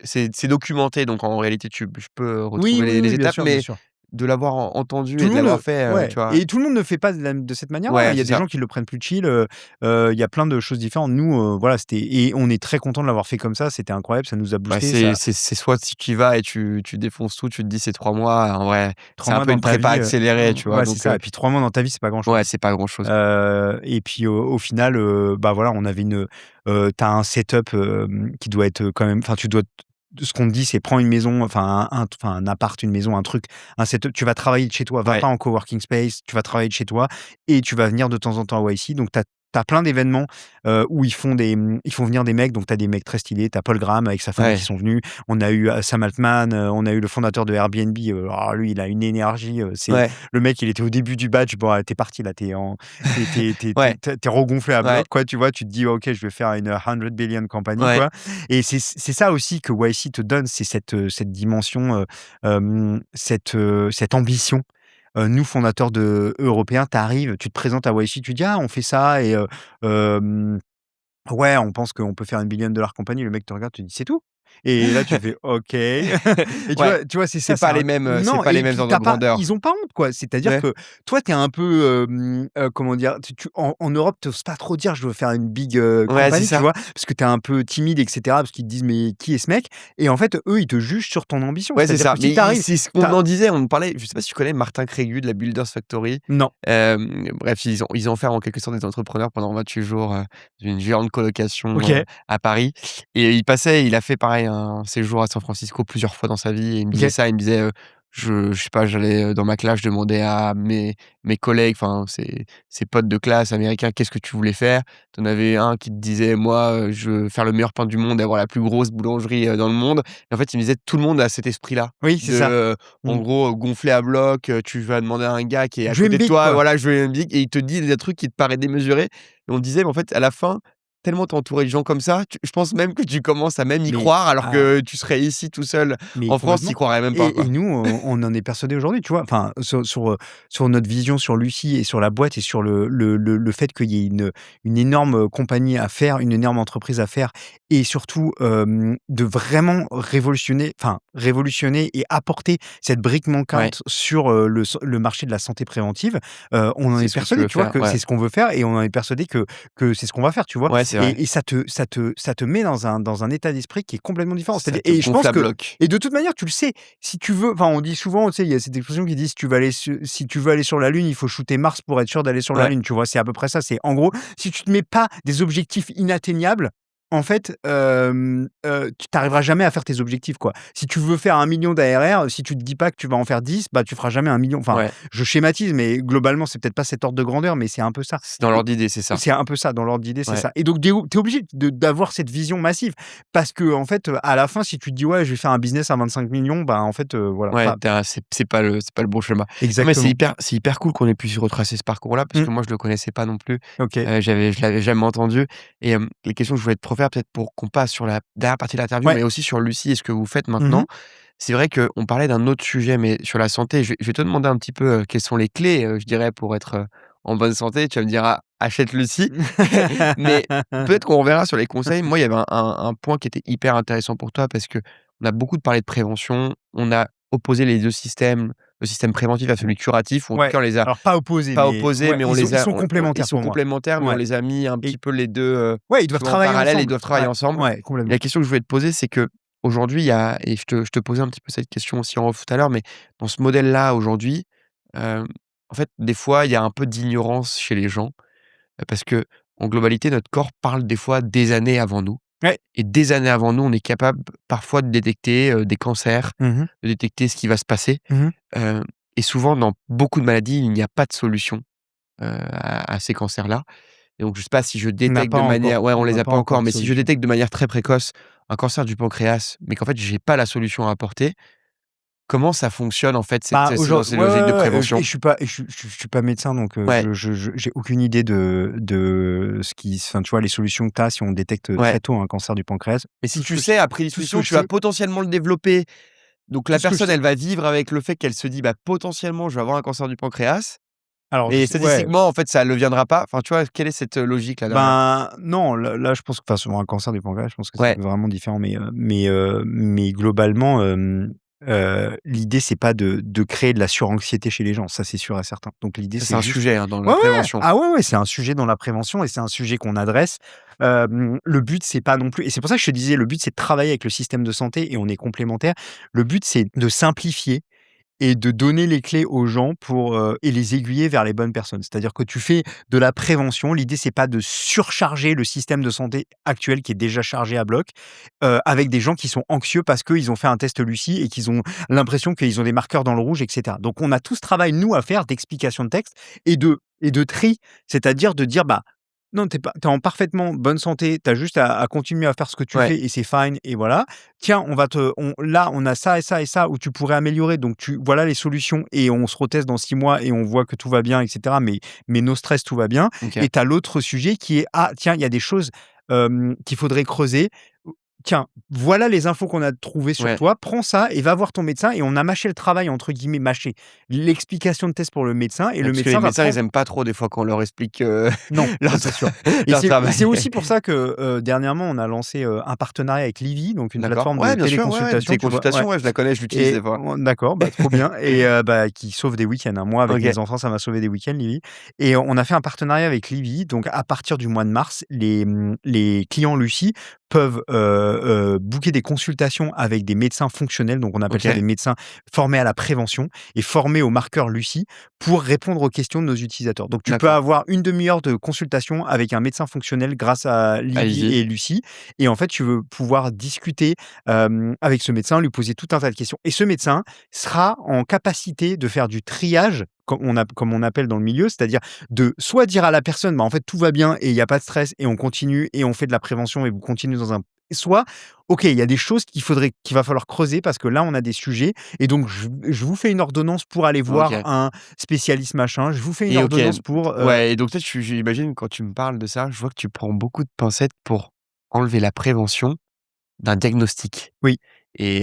Speaker 2: C'est documenté, donc en réalité, je peux
Speaker 1: Oui,
Speaker 2: retrouver
Speaker 1: oui,
Speaker 2: les
Speaker 1: oui, bien
Speaker 2: étapes,
Speaker 1: sûr, bien
Speaker 2: mais
Speaker 1: sûr.
Speaker 2: de l'avoir entendu
Speaker 1: Tout
Speaker 2: et
Speaker 1: le
Speaker 2: de
Speaker 1: monde,
Speaker 2: l'avoir fait,
Speaker 1: ouais,
Speaker 2: tu vois?
Speaker 1: et tout le monde ne fait pas de cette manière-là, hein.
Speaker 2: Ouais,
Speaker 1: Il y a
Speaker 2: c'est
Speaker 1: des
Speaker 2: ça.
Speaker 1: gens qui le prennent plus chill, il y a plein de choses différentes. Nous, voilà, et on est très content de l'avoir fait comme ça, c'était incroyable, ça nous a
Speaker 2: Bah,
Speaker 1: boosté, ça
Speaker 2: c'est soit si tu y vas et tu défonces tout, tu te dis: «C'est 3 mois», en vrai,
Speaker 1: 3
Speaker 2: c'est un
Speaker 1: mois
Speaker 2: peu
Speaker 1: dans
Speaker 2: une
Speaker 1: ta
Speaker 2: prépa
Speaker 1: vie,
Speaker 2: accélérée, tu vois?
Speaker 1: ouais, c'est
Speaker 2: Donc
Speaker 1: ça, et puis 3 mois dans ta vie, c'est pas grand-chose.
Speaker 2: ouais, c'est pas grand-chose.
Speaker 1: Et puis au final, bah, voilà, on avait tu as un setup, qui doit être, quand même, enfin, tu dois ce qu'on te dit, c'est: «Prends une maison», enfin un appart, une maison, un truc, un setup. Tu vas travailler de chez toi, va
Speaker 2: Ouais,
Speaker 1: pas en coworking space, tu vas travailler de chez toi et tu vas venir de temps en temps à YC. Donc tu as T'as plein d'événements où ils font venir des mecs. Donc, t'as des mecs très stylés. T'as Paul Graham avec sa femme qui sont venus. On a eu Sam Altman. On a eu le fondateur de Airbnb. Alors, lui, il a une énergie. Le mec, il était au début du badge. Bon, t'es parti là. T'es regonflé à bloc, quoi. Tu vois, tu te dis, OK, je vais faire une 100 billion compagnie, quoi. Et c'est ça aussi que YC te donne. C'est cette dimension, cette ambition. Nous, fondateurs européens, tu arrives, tu te présentes à YC, tu dis: «Ah, on fait ça et ouais, on pense qu'on peut faire une billion-dollar compagnie». Le mec te regarde, te dit: «C'est tout?» Et là, tu fais: «OK». Et tu vois, c'est ça,
Speaker 2: c'est pas les mêmes, c'est pas les mêmes ordres de grandeur.
Speaker 1: ils ont pas honte, quoi. C'est-à-dire que toi, tu es un peu, comment dire? En Europe, tu oses pas trop dire: «Je veux faire une big, compagnie», tu vois? Parce que tu es un peu timide et cetera, parce qu'ils te disent: «Mais qui est ce mec?» Et en fait, eux, ils te jugent sur ton ambition.
Speaker 2: Ouais, c'est ça.
Speaker 1: Que si
Speaker 2: Mais
Speaker 1: t'arrives,
Speaker 2: c'est ce qu'on en disait, on parlait, je sais pas si tu connais Martin Crégu de la Builders Factory?
Speaker 1: Non.
Speaker 2: Bref, ils ont fait en quelque sorte des entrepreneurs pendant 28 jours, dans une géante colocation,
Speaker 1: OK.
Speaker 2: à Paris. Et il a fait pareil un séjour à San Francisco plusieurs fois dans sa vie et il me disait ça, il me disait, je sais pas, j'allais, dans ma classe, je demandais à mes collègues, enfin ses potes de classe américains: «Qu'est-ce que tu voulais faire?» Tu en avais un qui te disait: «Moi, je veux faire le meilleur pain du monde et avoir la plus grosse boulangerie, dans le monde». Et en fait, il me disait tout le monde a cet esprit-là
Speaker 1: Oui, c'est ça.
Speaker 2: en gros, gonflé à bloc, tu vas demander à un gars qui est à
Speaker 1: Dream
Speaker 2: côté de
Speaker 1: big,
Speaker 2: toi,
Speaker 1: quoi.
Speaker 2: voilà, je veux une big et il te dit des trucs qui te paraissent démesurés. Et on disait, mais en fait, à la fin, tellement tu es entouré de gens comme ça, je pense même que tu commences à même y croire alors que tu serais ici tout seul en France, tu y croirais même pas, quoi.
Speaker 1: Et nous, on en est persuadés aujourd'hui, tu vois? Enfin, sur notre vision sur Lucie et sur la boîte et sur le fait qu'il y ait une énorme compagnie à faire, une énorme entreprise à faire et surtout, de vraiment révolutionner et apporter cette brique manquante sur, le marché de la santé préventive. On en est persuadés, tu vois? Que c'est ce qu'on veut faire et on en est persuadés que c'est ce qu'on va faire, tu vois?
Speaker 2: Ouais, c'est vrai.
Speaker 1: Et ça te met dans un état d'esprit qui est complètement différent.
Speaker 2: Ça
Speaker 1: C'est-à-dire,
Speaker 2: te
Speaker 1: et je
Speaker 2: gonfle
Speaker 1: pense
Speaker 2: à
Speaker 1: que,
Speaker 2: bloc.
Speaker 1: et de toute manière, tu le sais, si tu veux, enfin, on dit souvent, tu sais, il y a cette expression qui dit: si tu veux aller sur la Lune, il faut shooter Mars pour être sûr d'aller sur la
Speaker 2: Ouais.
Speaker 1: Lune», tu vois? C'est à peu près ça. C'est en gros, si tu te mets pas des objectifs inatteignables, en fait, tu t'arriveras jamais à faire tes objectifs, quoi. Si tu veux faire 1 million d'ARR, si tu te dis pas que tu vas en faire 10, bah, tu feras jamais 1 million. Enfin,
Speaker 2: Ouais.
Speaker 1: je schématise, mais globalement, c'est peut-être pas cet ordre de grandeur, mais c'est un peu ça.
Speaker 2: C'est dans l'ordre d'idée, c'est ça.
Speaker 1: C'est un peu ça, dans l'ordre d'idée, c'est
Speaker 2: Ouais.
Speaker 1: ça. Et donc, tu es obligé d'avoir cette vision massive. Parce que en fait, à la fin, si tu te dis: «Ouais, je vais faire un business à 25 millions», bah, en fait, voilà.
Speaker 2: Ouais,
Speaker 1: Enfin,
Speaker 2: c'est pas le bon chemin. Non, mais
Speaker 1: exactement.
Speaker 2: c'est hyper cool qu'on ait pu se retracer ce parcours-là parce
Speaker 1: Mmh.
Speaker 2: que moi, je le connaissais pas non plus.
Speaker 1: OK.
Speaker 2: Je l'avais jamais entendu. Et les questions que je voulais te refaire peut-être pour qu'on passe sur la dernière partie de l'interview,
Speaker 1: Ouais.
Speaker 2: mais aussi sur Lucie et ce que vous faites
Speaker 1: Mmh.
Speaker 2: maintenant. C'est vrai qu'on parlait d'un autre sujet, mais sur la santé, je vais te demander un petit peu, quelles sont les clés, je dirais, pour être, en bonne santé. Tu vas me dire: «Ah, achète Lucie». Mais peut-être qu'on reverra sur les conseils. Moi, il y avait un point qui était hyper intéressant pour toi parce qu'on a beaucoup parlé de prévention. On a opposé les 2 systèmes, le système préventif à celui curatif, ou en tout
Speaker 1: Ouais.
Speaker 2: cas, on les a
Speaker 1: Alors pas opposés,
Speaker 2: pas
Speaker 1: mais
Speaker 2: opposés,
Speaker 1: ouais,
Speaker 2: mais on
Speaker 1: ils
Speaker 2: les a
Speaker 1: sont
Speaker 2: ils
Speaker 1: complémentaires
Speaker 2: sont
Speaker 1: pour moi.
Speaker 2: complémentaires, mais on
Speaker 1: Ouais.
Speaker 2: les a mis un
Speaker 1: Et
Speaker 2: petit peu les 2,
Speaker 1: ouais, ils
Speaker 2: tu
Speaker 1: doivent
Speaker 2: vois, en
Speaker 1: travailler
Speaker 2: parallèle et ils
Speaker 1: ensemble.
Speaker 2: doivent travailler
Speaker 1: Ouais.
Speaker 2: ensemble.
Speaker 1: Ouais,
Speaker 2: Et la
Speaker 1: complètement.
Speaker 2: question que je voulais te poser, c'est qu'aujourd'hui, il y a, et je te posais un petit peu cette question aussi en off tout à l'heure, mais dans ce modèle-là, aujourd'hui, hem, en fait, des fois, il y a un peu d'ignorance chez les gens, parce qu'en globalité, notre corps parle des fois des années avant nous.
Speaker 1: Ouais.
Speaker 2: Et des années avant nous, on est capable parfois de détecter, des cancers,
Speaker 1: Mmh.
Speaker 2: de détecter ce qui va se passer.
Speaker 1: Mmh.
Speaker 2: Heu et souvent, dans beaucoup de maladies, il n'y a pas de solution, à ces cancers-là. Et donc je sais pas si je
Speaker 1: On n'a
Speaker 2: détecte
Speaker 1: pas
Speaker 2: de
Speaker 1: encore.
Speaker 2: manière, ouais, on
Speaker 1: On
Speaker 2: les
Speaker 1: n'a
Speaker 2: a
Speaker 1: pas
Speaker 2: pas
Speaker 1: encore
Speaker 2: encore,
Speaker 1: de
Speaker 2: mais si je
Speaker 1: solution.
Speaker 2: détecte de manière très précoce un cancer du pancréas, mais qu'en fait j'ai pas la solution à apporter, comment ça fonctionne en fait
Speaker 1: Bah,
Speaker 2: c'est dans ces
Speaker 1: ouais,
Speaker 2: logiques
Speaker 1: ouais,
Speaker 2: de
Speaker 1: ouais,
Speaker 2: prévention?
Speaker 1: je suis pas, je suis pas médecin, donc
Speaker 2: Ouais,
Speaker 1: j'ai aucune idée de ce qui, enfin, tu vois, les solutions que tu as si on détecte
Speaker 2: ouais.
Speaker 1: très tôt un cancer du pancréas.
Speaker 2: Mais si
Speaker 1: Tout ce
Speaker 2: tu
Speaker 1: que je
Speaker 2: sais, après
Speaker 1: tout ce que
Speaker 2: discussion,
Speaker 1: je
Speaker 2: tu vas
Speaker 1: sais
Speaker 2: potentiellement le développer. Donc
Speaker 1: tout
Speaker 2: la
Speaker 1: ce que je
Speaker 2: personne,
Speaker 1: sais
Speaker 2: elle va vivre avec le fait qu'elle se dit: «Bah, potentiellement, je vais avoir un cancer du pancréas»,
Speaker 1: alors je
Speaker 2: mais
Speaker 1: sais, ouais,
Speaker 2: statistiquement, en fait, ça le viendra pas. Enfin, tu vois, quelle est cette, logique là derrière?
Speaker 1: ben, non, là, je pense que, enfin, sur un cancer du pancréas, je pense que c'est
Speaker 2: Ouais,
Speaker 1: vraiment différent, mais globalement, l'idée, c'est pas de créer de la suranxiété chez les gens, ça, c'est sûr et certain. Donc l'idée,
Speaker 2: ça c'est
Speaker 1: c'est
Speaker 2: un
Speaker 1: juste,
Speaker 2: sujet, hein, dans
Speaker 1: ouais,
Speaker 2: la
Speaker 1: ouais,
Speaker 2: prévention.
Speaker 1: ah ouais, ouais, c'est un sujet dans la prévention et c'est un sujet qu'on adresse. Le but, c'est pas non plus, et c'est pour ça que je te disais, le but, c'est de travailler avec le système de santé et on est complémentaires. Le but, c'est de simplifier et de donner les clés aux gens pour, et les aiguiller vers les bonnes personnes. C'est-à-dire que tu fais de la prévention. L'idée, c'est pas de surcharger le système de santé actuel qui est déjà chargé à bloc, avec des gens qui sont anxieux parce qu'ils ont fait un test Lucie et qu'ils ont l'impression qu'ils ont des marqueurs dans le rouge, et cetera. Donc on a tout ce travail, nous, à faire d'explication de texte et de tri. C'est-à-dire de dire: «Bah, Non, t'es en parfaitement bonne santé, tu as juste à continuer à faire ce que tu
Speaker 2: Ouais,
Speaker 1: fais et c'est fine et voilà. Tiens, là, on a ça et ça et ça où tu pourrais améliorer, donc voilà les solutions et on se reteste dans 6 mois et on voit que tout va bien et cetera, mais no stress, tout va bien.
Speaker 2: OK.
Speaker 1: Et tu as l'autre sujet qui est: «Ah tiens, il y a des choses, qu'il faudrait creuser. Tiens, voilà les infos qu'on a trouvées sur
Speaker 2: Ouais.
Speaker 1: toi, prends ça et va voir ton médecin» et on a «mâché le travail» entre guillemets, mâché l'explication de test pour le médecin et
Speaker 2: Ouais,
Speaker 1: le
Speaker 2: parce que les
Speaker 1: médecin va
Speaker 2: médecins, ils
Speaker 1: prendre.
Speaker 2: aiment pas trop des fois qu'on leur explique,
Speaker 1: Non,
Speaker 2: leur
Speaker 1: ça c'est
Speaker 2: tra
Speaker 1: sûr. Et
Speaker 2: leur
Speaker 1: c'est
Speaker 2: travail.
Speaker 1: aussi pour ça que, dernièrement, on a lancé, un partenariat avec Livy, donc une
Speaker 2: D'accord.
Speaker 1: plateforme de
Speaker 2: Ouais, bien sûr, ouais,
Speaker 1: téléconsultation,
Speaker 2: tes
Speaker 1: tu vois? Ouais.
Speaker 2: consultations, ouais, je la connais, je l'utilise
Speaker 1: Et
Speaker 2: des fois.
Speaker 1: d'accord, bah, trop bien et bah, qui sauve des week-ends, hein. Moi, avec
Speaker 2: OK,
Speaker 1: mes enfants, ça m'a sauvé des week-ends, Livy. Et on a fait un partenariat avec Livy, donc à partir du mois de mars, les clients Lucie peuvent, booker des consultations avec des médecins fonctionnels, donc on appelle ça
Speaker 2: OK,
Speaker 1: des médecins formés à la prévention et formés au marqueur Lucie pour répondre aux questions de nos utilisateurs. Donc tu peux
Speaker 2: d'accord.
Speaker 1: avoir une demi-heure de consultation avec un médecin fonctionnel grâce à Livy
Speaker 2: Allez-y.
Speaker 1: et Lucie et en fait, tu veux pouvoir discuter, avec ce médecin, lui poser tout un tas de questions et ce médecin sera en capacité de faire du triage, comme on appelle dans le milieu, c'est-à-dire de soit dire à la personne: «Bah, en fait, tout va bien et il y a pas de stress et on continue et on fait de la prévention et vous continuez dans un», soit: «OK, il y a des choses qu'il va falloir creuser parce que là, on a des sujets et donc je vous fais une ordonnance pour aller voir
Speaker 2: OK.
Speaker 1: un spécialiste machin, je vous fais une
Speaker 2: Et OK,
Speaker 1: ordonnance pour,
Speaker 2: ouais, et donc toi, j'imagine quand tu me parles de ça, je vois que tu prends beaucoup de pincettes pour enlever la prévention d'un diagnostic.
Speaker 1: oui,
Speaker 2: Et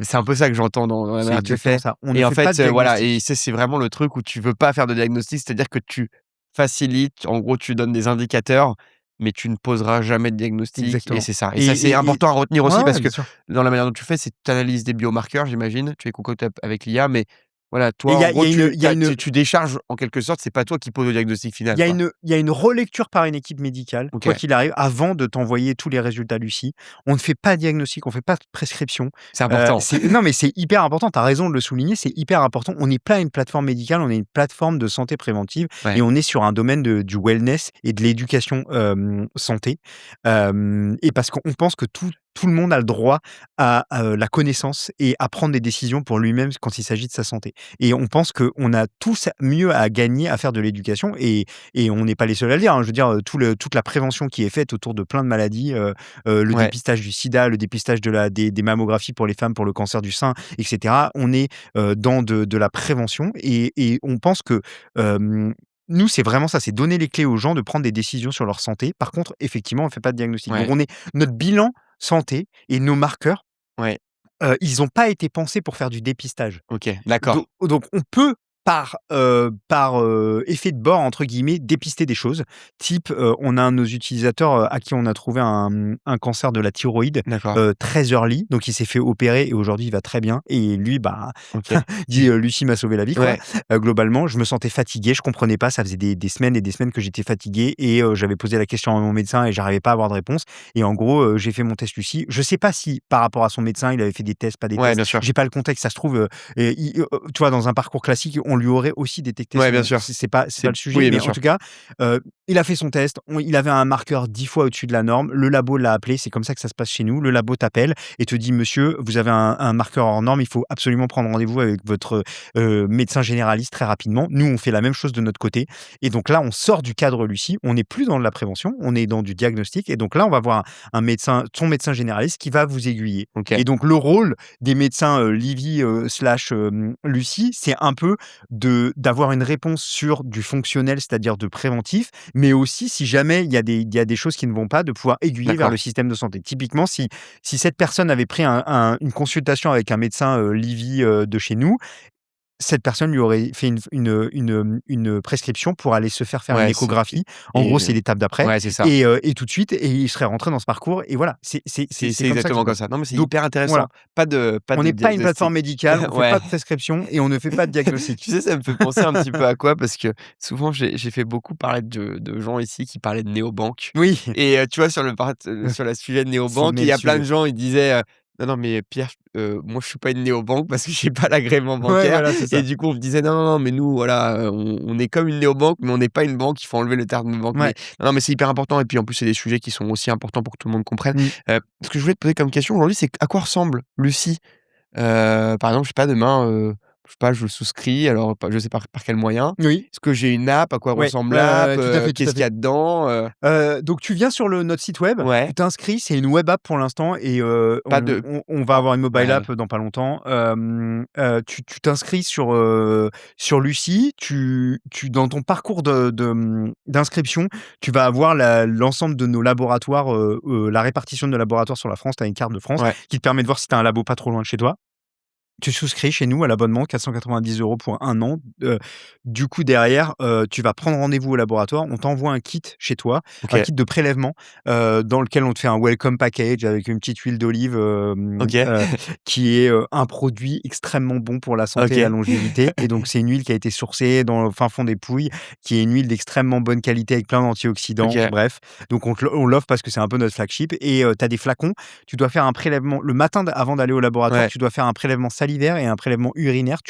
Speaker 2: c'est un peu ça que j'entends dans la
Speaker 1: c'est
Speaker 2: manière que tu
Speaker 1: exactement
Speaker 2: fais.
Speaker 1: ça. On ne
Speaker 2: Et en
Speaker 1: fait pas
Speaker 2: fait,
Speaker 1: de
Speaker 2: voilà, et
Speaker 1: diagnostic.
Speaker 2: ça, c'est vraiment le truc où tu veux pas faire de diagnostic, c'est-à-dire que tu facilites, en gros, tu donnes des indicateurs, mais tu ne poseras jamais de diagnostic, et
Speaker 1: Exactement.
Speaker 2: c'est ça. Et ça, c'est
Speaker 1: Et
Speaker 2: important à retenir
Speaker 1: ouais,
Speaker 2: aussi
Speaker 1: ouais,
Speaker 2: parce que
Speaker 1: bien sûr.
Speaker 2: dans la manière dont tu fais, c'est que tu analyses des biomarqueurs, j'imagine, tu les concoctes avec l'IA, mais voilà,
Speaker 1: Et
Speaker 2: toi, en gros,
Speaker 1: il y a une
Speaker 2: tu décharges en quelque sorte, c'est pas toi qui poses le diagnostic final, quoi.
Speaker 1: Il y a une relecture par une équipe médicale, quoi
Speaker 2: OK,
Speaker 1: qu'il arrive, avant de t'envoyer tous les résultats Lucie. On ne fait pas de diagnostic, on ne fait pas de prescription.
Speaker 2: c'est important.
Speaker 1: Non, mais c'est hyper important, tu as raison de le souligner, c'est hyper important. On n'est pas une plateforme médicale, on est une plateforme de santé préventive et
Speaker 2: Ouais,
Speaker 1: on est sur un domaine du wellness et de l'éducation, santé. Et parce qu'on pense que tout le monde a le droit à, la connaissance et à prendre des décisions pour lui-même quand il s'agit de sa santé. Et on pense qu'on a tous mieux à gagner à faire de l'éducation et on n'est pas les seuls à le dire, hein. Je veux dire, toute la prévention qui est faite autour de plein de maladies, le
Speaker 2: ouais,
Speaker 1: dépistage du sida, le dépistage des mammographies pour les femmes, pour le cancer du sein et cetera. On est, dans de la prévention et on pense que, nous, c'est vraiment ça, c'est donner les clés aux gens de prendre des décisions sur leur santé. Par contre, effectivement, on ne fait pas de diagnostic. Donc
Speaker 2: ouais,
Speaker 1: notre bilan santé et nos marqueurs,
Speaker 2: ouais,
Speaker 1: ils n'ont pas été pensés pour faire du dépistage.
Speaker 2: OK, d'accord.
Speaker 1: Donc on peut par «effet de bord» entre guillemets, dépister des choses. Type, on a un de nos utilisateurs, à qui on a trouvé un cancer de la thyroïde,
Speaker 2: D'accord,
Speaker 1: très early, donc il s'est fait opérer et aujourd'hui il va très bien et lui, bah,
Speaker 2: OK.
Speaker 1: il dit, «Lucie m'a sauvé la vie», quoi.
Speaker 2: Ouais,
Speaker 1: Globalement, je me sentais fatigué, je comprenais pas, ça faisait des semaines et des semaines que j'étais fatigué et j'avais posé la question à mon médecin et j'arrivais pas à avoir de réponse et en gros, j'ai fait mon test Lucie. Je sais pas si par rapport à son médecin, il avait fait des tests, pas des
Speaker 2: ouais,
Speaker 1: tests.
Speaker 2: bien sûr.
Speaker 1: J'ai pas le contexte, ça se trouve, et tu vois, dans un parcours classique, on lui aurait aussi détecté
Speaker 2: Ouais, bien
Speaker 1: son
Speaker 2: sûr.
Speaker 1: c'est
Speaker 2: C'est
Speaker 1: pas le sujet,
Speaker 2: Oui, bien
Speaker 1: mais en
Speaker 2: sûr.
Speaker 1: tout cas, il a fait son test, il avait un marqueur 10 fois au-dessus de la norme. Le labo l'a appelé, c'est comme ça que ça se passe chez nous. Le labo t'appelle et te dit: «Monsieur, vous avez un marqueur hors norme, il faut absolument prendre rendez-vous avec votre, médecin généraliste très rapidement». Nous, on fait la même chose de notre côté et donc là, on sort du cadre Lucie, on n'est plus dans de la prévention, on est dans du diagnostic et donc là, on va voir un médecin son médecin généraliste qui va vous aiguiller
Speaker 2: OK.
Speaker 1: et donc le rôle des médecins, Livy, slash, Lucie, c'est un peu d'avoir une réponse sur du fonctionnel, c'est-à-dire de préventif, mais aussi si jamais il y a des choses qui ne vont pas, de pouvoir aiguiller vers
Speaker 2: D'accord.
Speaker 1: le système de santé. Typiquement, si cette personne avait pris une consultation avec un médecin, Livy, de chez nous, cette personne lui aurait fait une prescription pour aller se faire une
Speaker 2: Ouais,
Speaker 1: échographie. En gros,
Speaker 2: et
Speaker 1: c'est l'étape d'après
Speaker 2: ouais, c'est ça.
Speaker 1: et tout de suite et il serait rentré dans ce parcours et voilà, c'est
Speaker 2: C'est
Speaker 1: comme ça que ça
Speaker 2: exactement
Speaker 1: se
Speaker 2: comme
Speaker 1: passe.
Speaker 2: ça. Non, mais c'est
Speaker 1: Donc
Speaker 2: hyper intéressant.
Speaker 1: voilà,
Speaker 2: Pas
Speaker 1: on
Speaker 2: de
Speaker 1: n'est pas une plateforme
Speaker 2: diagnostic.
Speaker 1: médicale, on fait
Speaker 2: Ouais.
Speaker 1: pas de prescription et on ne fait pas de diagnostic.
Speaker 2: Tu sais, ça me fait penser un petit peu à quoi? Parce que souvent, j'ai fait beaucoup parler de gens ici qui parlaient de néobanques,
Speaker 1: Oui,
Speaker 2: et tu vois, sur le sujet de
Speaker 1: c'est
Speaker 2: néobanques,
Speaker 1: mais
Speaker 2: il y
Speaker 1: le
Speaker 2: a plein de
Speaker 1: sujet.
Speaker 2: gens, ils disaient, «Non, non, mais Pierre, moi, je suis pas une néobanque parce que j'ai pas l'agrément
Speaker 1: Ouais,
Speaker 2: bancaire»,
Speaker 1: voilà, c'est
Speaker 2: et
Speaker 1: ça.
Speaker 2: du coup, on me disait: «Non, non, non, mais nous, voilà, on est comme une néobanque, mais on n'est pas une banque, il faut enlever le terme banque».
Speaker 1: Ouais.
Speaker 2: Mais non, non, mais c'est hyper important, et puis, en plus, c'est des sujets qui sont aussi importants pour que tout le monde comprenne.
Speaker 1: Mmh.
Speaker 2: Ce que je voulais te poser comme question aujourd'hui, c'est à quoi ressemble Lucie? Par exemple, je sais pas, demain, sais pas, je souscris, alors je sais par quel moyen.
Speaker 1: Oui.
Speaker 2: Est-ce que j'ai une app? À quoi
Speaker 1: Ouais,
Speaker 2: ressemble l'app?
Speaker 1: tout à fait, tout à
Speaker 2: Qu'est-ce qu'il y
Speaker 1: fait.
Speaker 2: a dedans?
Speaker 1: Donc tu viens sur notre site web, tu
Speaker 2: Ouais,
Speaker 1: t'inscris, c'est une web app pour l'instant et
Speaker 2: pas
Speaker 1: on
Speaker 2: de
Speaker 1: on va
Speaker 2: en
Speaker 1: avoir une mobile
Speaker 2: ouais,
Speaker 1: app dans pas longtemps. Tu t'inscris sur Lucie, tu dans ton parcours d'inscription, tu vas avoir l'ensemble de nos laboratoires, la répartition de nos laboratoires sur la France. Tu as une carte de France
Speaker 2: ouais,
Speaker 1: qui te permet de voir si tu as un labo pas trop loin de chez toi. Tu souscris chez nous à l'abonnement, 490 € pour 1 an. Du coup, derrière, tu vas prendre rendez-vous au laboratoire. On t'envoie un kit chez toi, un
Speaker 2: OK,
Speaker 1: kit de prélèvement, dans lequel on te fait un welcome package avec une petite huile d'olive,
Speaker 2: OK,
Speaker 1: qui est, un produit extrêmement bon pour la santé et la
Speaker 2: OK,
Speaker 1: longévité. Et donc, c'est une huile qui a été sourcée dans le fin fond des Pouilles, qui est une huile d'extrêmement bonne qualité avec plein d'antioxydants,
Speaker 2: OK,
Speaker 1: bref. Donc on l'offre parce que c'est un peu notre flagship et tu as des flacons. Tu dois faire un prélèvement le matin avant d'aller au laboratoire,
Speaker 2: ouais,
Speaker 1: tu dois faire un prélèvement salivaire et un prélèvement urinaire.
Speaker 2: OK,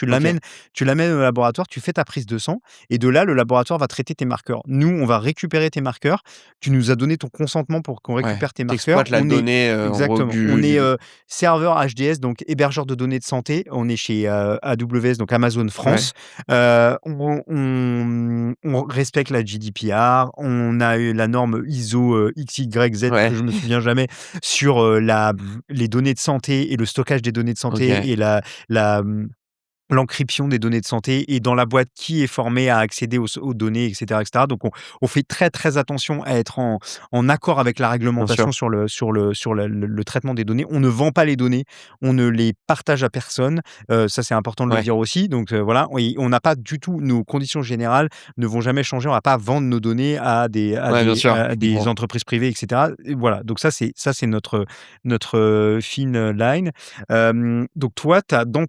Speaker 1: Tu l'amènes au laboratoire, tu fais ta prise de sang et de là, le laboratoire va traiter tes marqueurs. Nous, on va récupérer tes marqueurs. Tu nous as donné ton consentement pour qu'on
Speaker 2: ouais.
Speaker 1: récupère tes
Speaker 2: Tu
Speaker 1: marqueurs.
Speaker 2: exploites la
Speaker 1: On est
Speaker 2: donnée, en gros
Speaker 1: exactement, on est, serveur HDS, donc hébergeur de données de santé. On est chez, AWS, donc Amazon
Speaker 2: ouais,
Speaker 1: France. On respecte la GDPR. On a eu la norme ISO, XYZ que
Speaker 2: ouais,
Speaker 1: je me souviens jamais sur, les données de santé et le stockage des données de santé
Speaker 2: OK,
Speaker 1: et la, l'encryption des données de santé et dans la boîte qui est formé à accéder aux données, et cetera, et cetera. Donc on fait très, très attention à être en accord avec la
Speaker 2: bien sûr,
Speaker 1: réglementation sur le traitement des données. On ne vend pas les données, on ne les partage à personne, ça, c'est important de le
Speaker 2: ouais,
Speaker 1: dire aussi. Donc voilà, on n'a pas du tout nos conditions générales ne vont jamais changer. On va pas vendre nos données à des à
Speaker 2: ouais, bien
Speaker 1: des
Speaker 2: sûr,
Speaker 1: à
Speaker 2: je
Speaker 1: des
Speaker 2: comprends.
Speaker 1: entreprises privées, et cetera. Et voilà, donc ça c'est notre, fine line. Donc toi, tu as dans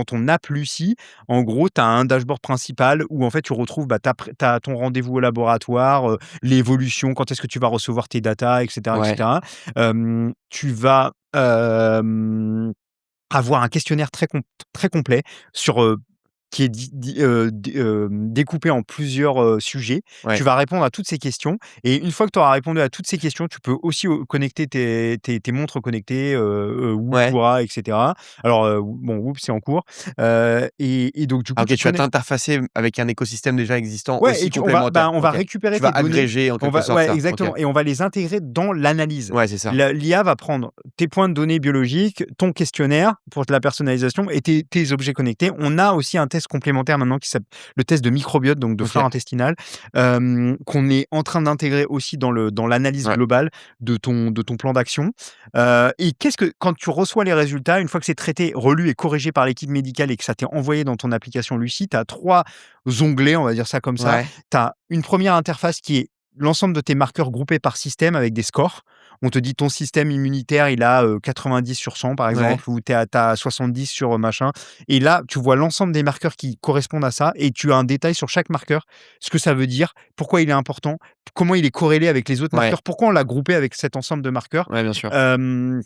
Speaker 1: ton app Lucie, en gros, tu as un dashboard principal où en fait tu retrouves, bah, tu as ton rendez-vous au laboratoire, l'évolution, quand est-ce que tu vas recevoir tes datas, et cetera, et
Speaker 2: Ouais,
Speaker 1: cetera. Tu vas, avoir un questionnaire très complet sur, qui est découpé en plusieurs, sujets. Tu
Speaker 2: ouais,
Speaker 1: vas répondre à toutes ces questions et une fois que tu auras répondu à toutes ces questions, tu peux aussi, connecter tes montres connectées, Whoop,
Speaker 2: ouais.
Speaker 1: Oura, et cetera. Alors, bon, Whoop, c'est en cours, et donc du
Speaker 2: Ah
Speaker 1: coup,
Speaker 2: OK,
Speaker 1: tu
Speaker 2: tu vas
Speaker 1: connais.
Speaker 2: t'interfacer avec un écosystème déjà existant
Speaker 1: Ouais,
Speaker 2: aussi
Speaker 1: et on va
Speaker 2: complémentaire.
Speaker 1: on va
Speaker 2: OK.
Speaker 1: récupérer
Speaker 2: Tu vas
Speaker 1: tes données.
Speaker 2: agréger en
Speaker 1: On
Speaker 2: quelque
Speaker 1: va
Speaker 2: sorte
Speaker 1: Ouais,
Speaker 2: ça. OK.
Speaker 1: exactement, et on va les intégrer dans l'analyse.
Speaker 2: Ouais, c'est ça.
Speaker 1: L'IA va prendre tes points de données biologiques, ton questionnaire pour de la personnalisation et tes objets connectés. On a aussi un test complémentaire maintenant qui s'appelle le test de microbiote, donc de flore
Speaker 2: OK.
Speaker 1: intestinale, qu'on est en train d'intégrer aussi dans l'analyse
Speaker 2: Ouais.
Speaker 1: globale de ton plan d'action. Et qu'est-ce que quand tu reçois les résultats, une fois que c'est traité, relu et corrigé par l'équipe médicale et que ça t'est envoyé dans ton application Lucie, tu as 3 onglets, on va dire ça comme ça.
Speaker 2: Ouais.
Speaker 1: Tu as une première interface qui est l'ensemble de tes marqueurs groupés par système avec des scores. On te dit ton système immunitaire, il a 90 sur 100 par
Speaker 2: Ouais.
Speaker 1: exemple, ou tu as 70 sur machin. Et là, tu vois l'ensemble des marqueurs qui correspondent à ça et tu as un détail sur chaque marqueur, ce que ça veut dire, pourquoi il est important, comment il est corrélé avec les autres
Speaker 2: Ouais.
Speaker 1: marqueurs, pourquoi on l'a groupé avec cet ensemble de marqueurs.
Speaker 2: Ouais, bien sûr.
Speaker 1: Hem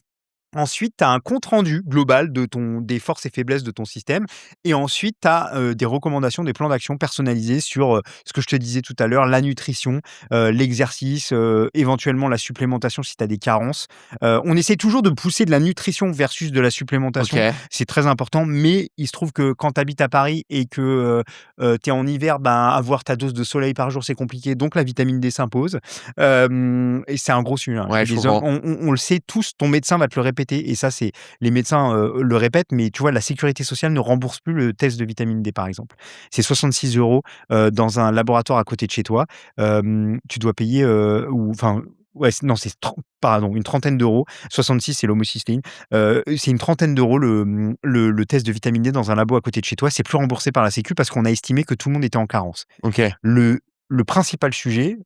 Speaker 1: Ensuite, tu as un compte rendu global des forces et faiblesses de ton système et ensuite tu as, des recommandations, des plans d'action personnalisés sur, ce que je te disais tout à l'heure, la nutrition, l'exercice, éventuellement la supplémentation si tu as des carences. On essaie toujours de pousser de la nutrition versus de la supplémentation,
Speaker 2: OK.
Speaker 1: c'est très important, mais il se trouve que quand tu habites à Paris et que, tu es en hiver, ben, avoir ta dose de soleil par jour, c'est compliqué, donc la vitamine D s'impose. Et c'est un gros sujet, hein.
Speaker 2: Ouais,
Speaker 1: Chez
Speaker 2: je
Speaker 1: les hommes,
Speaker 2: comprends.
Speaker 1: on le sait tous, ton médecin va te le répéter et ça, c'est les médecins, le répètent, mais tu vois, la sécurité sociale ne rembourse plus le test de vitamine D, par exemple. C'est 66 € dans un laboratoire à côté de chez toi. Tu dois payer, ou enfin, ouais, non, c'est pardon, une trentaine d'euros. 66, c'est l'homocystéine. C'est une trentaine d'euros le test de vitamine D dans un labo à côté de chez toi. C'est plus remboursé par la sécu parce qu'on a estimé que tout le monde était en carence.
Speaker 2: OK.
Speaker 1: Le le principal sujet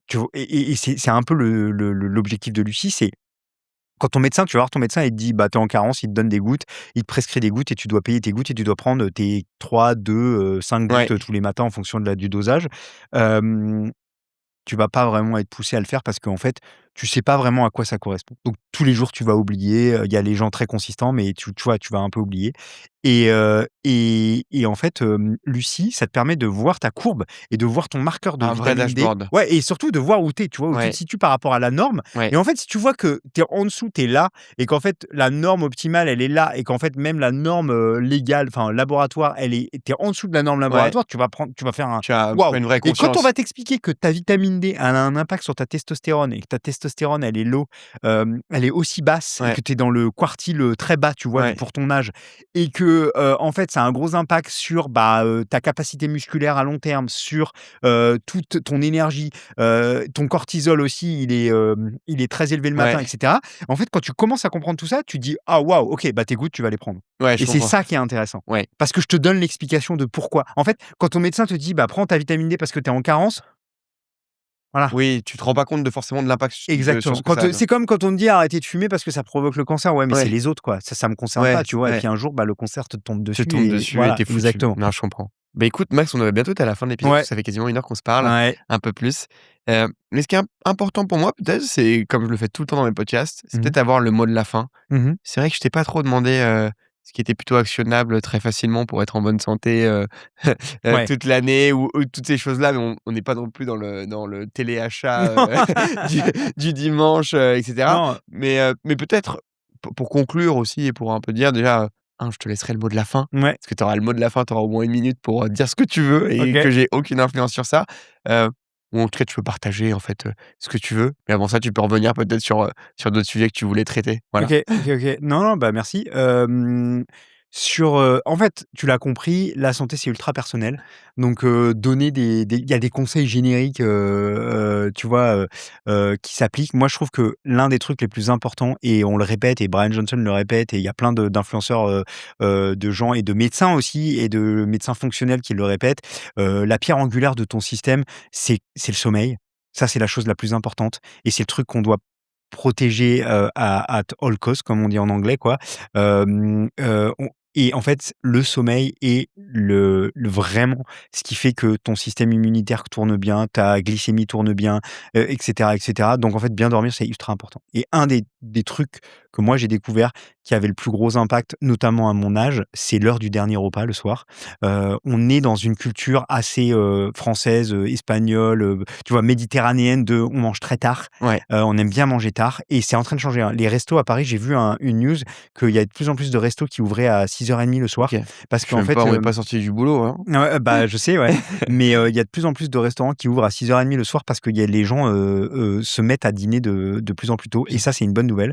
Speaker 1: tu vois et c'est un peu l'objectif de Lucie, c'est quand ton médecin tu vas voir ton médecin, il te dit: «Bah, tu es en carence», il te donne des gouttes, il te prescrit des gouttes et tu dois payer tes gouttes et tu dois prendre tes 3, 2, 5
Speaker 2: Ouais.
Speaker 1: gouttes, tous les matins en fonction du dosage. Hem Tu vas pas vraiment être poussé à le faire parce qu'en fait, tu sais pas vraiment à quoi ça correspond. Donc tous les jours, tu vas oublier. Il y a les gens très consistants, mais tu vois, tu vas un peu oublier. Et en fait, Lucie, ça te permet de voir ta courbe et de voir ton marqueur de
Speaker 2: Un vrai
Speaker 1: vitamine D.
Speaker 2: dashboard.
Speaker 1: Ouais, et surtout de voir où tu es, tu vois, où tu te
Speaker 2: Ouais,
Speaker 1: situes par rapport à la norme.
Speaker 2: ouais,
Speaker 1: Et en fait, si tu vois que tu es en dessous, tu es là, et qu'en fait, la norme optimale, elle est là, et qu'en fait, même la norme, légale, enfin laboratoire, tu es en dessous de la norme
Speaker 2: ouais.
Speaker 1: laboratoire, tu vas faire un
Speaker 2: Tu as
Speaker 1: waouh!
Speaker 2: une vraie
Speaker 1: Et quand on
Speaker 2: conscience.
Speaker 1: va t'expliquer que ta vitamine D, elle a un impact sur ta testostérone et que ta testostérone, elle est low, elle est aussi basse et
Speaker 2: Ouais,
Speaker 1: que tu es dans le quartile, très bas, tu vois,
Speaker 2: ouais,
Speaker 1: pour ton âge, et que, en fait, ça a un gros impact sur, ta capacité musculaire à long terme, sur, toute ton énergie, ton cortisol aussi, il est très élevé le matin, et
Speaker 2: ouais,
Speaker 1: cetera. En fait, quand tu commences à comprendre tout ça, tu dis: «Ah waouh, OK, bah, tes gouttes, tu vas les prendre»,
Speaker 2: ouais, je
Speaker 1: et c'est
Speaker 2: comprends.
Speaker 1: ça qui est intéressant.
Speaker 2: Ouais.
Speaker 1: Parce que je te donne l'explication de pourquoi. En fait, quand ton médecin te dit: «Bah, prends ta vitamine D parce que tu es en carence», voilà.
Speaker 2: Oui, tu te rends pas compte de forcément de l'impact sur
Speaker 1: Exactement.
Speaker 2: ce que ça a, quoi.
Speaker 1: C'est comme quand on te dit: «Arrêtez de fumer parce que ça provoque le cancer». Ouais, mais c'est
Speaker 2: Ouais,
Speaker 1: les autres, quoi. Ça me concerne pas,
Speaker 2: ouais,
Speaker 1: tu vois? Et
Speaker 2: ouais.
Speaker 1: puis un jour, bah, le cancer te tombe
Speaker 2: Tu
Speaker 1: dessus,
Speaker 2: tombes
Speaker 1: et
Speaker 2: dessus et
Speaker 1: voilà,
Speaker 2: tu foutu.
Speaker 1: exactement.
Speaker 2: Non, je comprends. Bah, écoute Max, on va bientôt être à la fin de l'épisode, parce
Speaker 1: Ouais,
Speaker 2: que ça fait quasiment 1 heure qu'on se parle,
Speaker 1: ouais.
Speaker 2: un peu plus. Mais ce qui est important pour moi peut-être, c'est comme je le fais tout le temps dans mes podcasts, c'est
Speaker 1: Mmh mh.
Speaker 2: peut-être avoir le mot de la fin.
Speaker 1: Mmh.
Speaker 2: C'est vrai que je t'ai pas trop demandé, ce qui était plutôt actionnable très facilement pour être en bonne santé,
Speaker 1: Ouais.
Speaker 2: toute l'année, ou toutes ces choses-là, mais on n'est pas non plus dans le téléachat, du du dimanche, et cetera.
Speaker 1: Non,
Speaker 2: Mais peut-être pour conclure aussi et pour un peu dire déjà, je te laisserai le mot de la fin,
Speaker 1: ouais,
Speaker 2: parce que tu auras le mot de la fin, tu auras au moins 1 minute pour, dire ce que tu veux et
Speaker 1: OK.
Speaker 2: que j'ai aucune influence sur ça. Heu, ou en tout cas, tu peux partager en fait, ce que tu veux. Mais avant ça, tu peux revenir peut-être sur d'autres sujets que tu voulais traiter. Voilà.
Speaker 1: OK, OK, OK. Non, non, bah, merci. En fait, tu l'as compris, la santé, c'est ultra personnel. Donc, donner des il y a des conseils génériques, tu vois, qui s'appliquent. Moi, je trouve que l'un des trucs les plus importants, et on le répète, et Brian Johnson le répète, et il y a plein d'influenceurs, de gens et de médecins aussi, et de médecins fonctionnels qui le répètent, la pierre angulaire de ton système, c'est le sommeil. Ça, c'est la chose la plus importante, et c'est le truc qu'on doit protéger, at all cost, comme on dit en anglais, quoi. On Et en fait, le sommeil est le vraiment ce qui fait que ton système immunitaire tourne bien, ta glycémie tourne bien, et cetera, et cetera. Donc en fait, bien dormir, c'est ultra important, et un des trucs que moi j'ai découvert qui avait le plus gros impact, notamment à mon âge, c'est l'heure du dernier repas le soir. On est dans une culture assez, française, espagnole, tu vois, méditerranéenne, de on mange très tard.
Speaker 2: Ouais.
Speaker 1: On aime bien manger tard, et c'est en train de changer, hein. Les restos à Paris, j'ai vu une news qu'il y a de plus en plus de restos qui ouvraient à 6h30 le
Speaker 2: OK.
Speaker 1: soir, parce
Speaker 2: Je sais
Speaker 1: qu'en
Speaker 2: même pas,
Speaker 1: fait,
Speaker 2: on n'est pas sorti du boulot, hein.
Speaker 1: ouais, bah, je sais, ouais, mais il y a de plus en plus de restaurants qui ouvrent à 6h30 le soir, parce que les gens, se mettent à dîner de plus en plus tôt, et
Speaker 2: OK.
Speaker 1: ça, c'est une bonne nouvelle.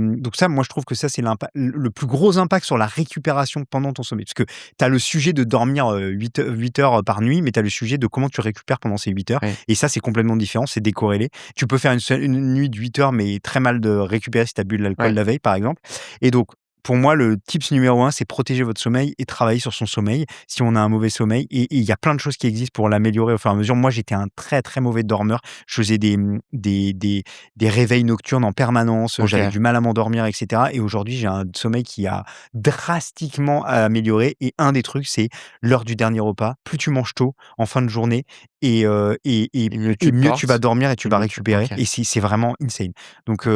Speaker 1: Donc ça, moi, je trouve que ça, c'est le plus gros impact sur la récupération pendant ton sommeil. Parce que tu as le sujet de dormir, 8 heures par nuit, mais tu as le sujet de comment tu récupères pendant ces 8 heures,
Speaker 2: Ouais.
Speaker 1: et ça, c'est complètement différent, c'est décorrélé. Tu peux faire une nuit de 8 heures, mais très mal de récupérer si tu as bu de l'alcool
Speaker 2: Ouais.
Speaker 1: la veille, par exemple. Et donc, pour moi, le tips numéro un, c'est protéger votre sommeil et travailler sur son sommeil si on a un mauvais sommeil, et il y a plein de choses qui existent pour l'améliorer au fur et à mesure. Moi, j'étais un très, très mauvais dormeur. Je faisais des réveils nocturnes en permanence, j'avais
Speaker 2: OK.
Speaker 1: du mal à m'endormir, et cetera, et aujourd'hui, j'ai un sommeil qui a drastiquement amélioré, et un des trucs, c'est l'heure du dernier repas. Plus tu manges tôt en fin de journée, et
Speaker 2: Et mieux tu
Speaker 1: et
Speaker 2: te
Speaker 1: mieux tu vas
Speaker 2: portes
Speaker 1: dormir et tu
Speaker 2: et
Speaker 1: vas
Speaker 2: mieux tu
Speaker 1: récupérer,
Speaker 2: OK.
Speaker 1: et c'est vraiment insane. Donc,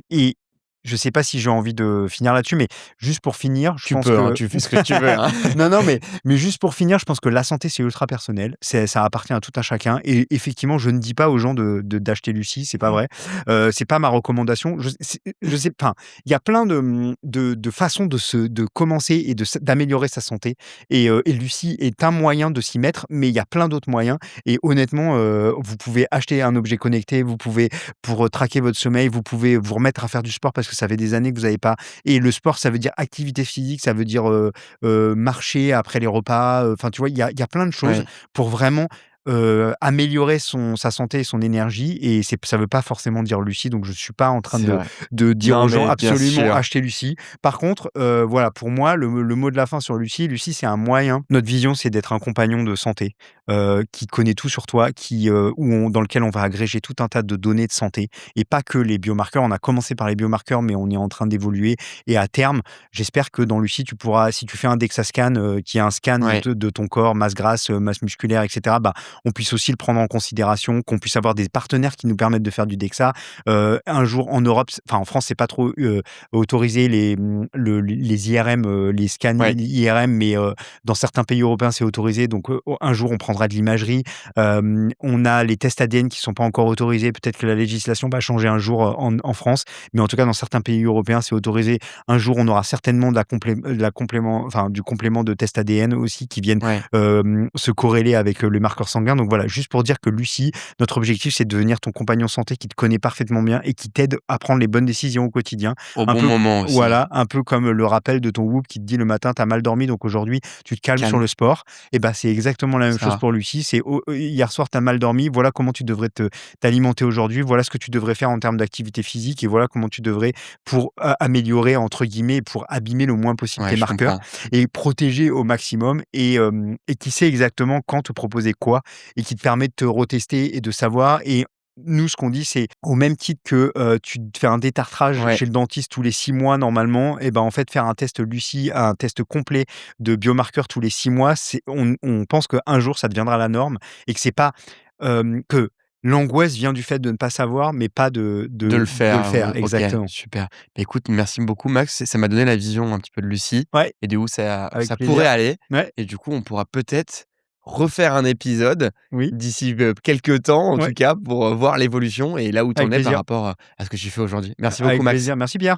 Speaker 1: et je sais pas si j'ai envie de finir là-dessus, mais juste pour finir, je
Speaker 2: Tu
Speaker 1: pense
Speaker 2: peux, hein,
Speaker 1: que
Speaker 2: tu fais ce que tu veux, hein.
Speaker 1: non, non, mais juste pour finir, je pense que la santé, c'est ultra personnel. Ça appartient à tout un chacun, et effectivement, je ne dis pas aux gens d'acheter Lucie, c'est pas vrai. C'est pas ma recommandation. Je sais, enfin, il y a plein de façons de commencer et d'améliorer sa santé, et Lucie est un moyen de s'y mettre, mais il y a plein d'autres moyens, et honnêtement, vous pouvez acheter un objet connecté, vous pouvez, pour, traquer votre sommeil, vous pouvez vous remettre à faire du sport parce que ça fait des années que vous avez pas, et le sport, ça veut dire activité physique, ça veut dire, marcher après les repas, enfin, tu vois, il y a plein de choses
Speaker 2: Ouais,
Speaker 1: pour vraiment, améliorer sa santé et son énergie, et ça veut pas forcément dire Lucie, donc je suis pas en train
Speaker 2: c'est vrai.
Speaker 1: de dire
Speaker 2: Non,
Speaker 1: aux gens
Speaker 2: mais bien
Speaker 1: absolument
Speaker 2: sûr.
Speaker 1: achetez Lucie. Par contre, voilà, pour moi, le mot de la fin sur Lucie, c'est un moyen. Notre vision, c'est d'être un compagnon de santé, qui connaît tout sur toi, dans lequel on va agréger tout un tas de données de santé, et pas que les biomarqueurs. On a commencé par les biomarqueurs, mais on est en train d'évoluer, et à terme, j'espère que dans Lucie, tu pourras, si tu fais un DEXA scan, qui est un scan
Speaker 2: Ouais.
Speaker 1: de ton corps, masse grasse, masse musculaire, et cetera, bah, on puisse aussi le prendre en considération, qu'on puisse avoir des partenaires qui nous permettent de faire du DEXA. Un jour en Europe, enfin en France, c'est pas trop autorisé les IRM, les scans
Speaker 2: Ouais.
Speaker 1: IRM, mais dans certains pays européens, c'est autorisé. Donc un jour, on prendra de l'imagerie. On a les tests ADN qui sont pas encore autorisés. Peut-être que la législation va changer un jour en France, mais en tout cas, dans certains pays européens, c'est autorisé. Un jour, on aura certainement du complément de test ADN aussi qui viennent
Speaker 2: Ouais.
Speaker 1: se corréler avec le marqueur sanguin. Donc voilà, juste pour dire que Lucie, notre objectif, c'est de devenir ton compagnon santé qui te connaît parfaitement bien et qui t'aide à prendre les bonnes décisions au quotidien.
Speaker 2: Au
Speaker 1: Un
Speaker 2: bon
Speaker 1: peu,
Speaker 2: moment aussi.
Speaker 1: voilà, un peu comme le rappel de ton Whoop qui te dit le matin, tu as mal dormi, donc aujourd'hui, tu te calmes sur
Speaker 2: Calme.
Speaker 1: le sport. Et ben, c'est exactement la même chose
Speaker 2: Ça.
Speaker 1: pour Lucie. C'est hier soir, tu as mal dormi, voilà comment tu devrais t'alimenter aujourd'hui, voilà ce que tu devrais faire en termes d'activité physique et voilà comment tu devrais pour améliorer, entre guillemets, pour abîmer le moins possible
Speaker 2: Ouais,
Speaker 1: tes
Speaker 2: je
Speaker 1: marqueurs
Speaker 2: comprends.
Speaker 1: et protéger au maximum et qui sait exactement quand te proposer quoi et qui te permet de te retester et de savoir. Et nous, ce qu'on dit, c'est au même titre que tu te fais un détartrage
Speaker 2: Ouais.
Speaker 1: chez le dentiste tous les 6 mois normalement, et ben en fait faire un test Lucie, un test complet de biomarqueurs tous les 6 mois, on pense qu'un jour ça deviendra la norme et que c'est pas que l'angoisse vient du fait de ne pas savoir, mais pas
Speaker 2: De le
Speaker 1: de le
Speaker 2: faire,
Speaker 1: faire.
Speaker 2: OK,
Speaker 1: Exactement.
Speaker 2: super. Bah, écoute, merci beaucoup Max, ça m'a donné la vision un petit peu de Lucie
Speaker 1: Ouais,
Speaker 2: et de où ça
Speaker 1: avec
Speaker 2: pourrait
Speaker 1: plaisir.
Speaker 2: aller
Speaker 1: Ouais,
Speaker 2: et du coup, on pourra peut-être refaire un épisode
Speaker 1: oui,
Speaker 2: d'ici, quelques temps en tout
Speaker 1: ouais,
Speaker 2: cas pour, voir l'évolution et là où tu
Speaker 1: avec
Speaker 2: en es par
Speaker 1: plaisir.
Speaker 2: rapport, à ce que tu fais aujourd'hui. Merci beaucoup
Speaker 1: Avec
Speaker 2: Max.
Speaker 1: plaisir. Merci bien.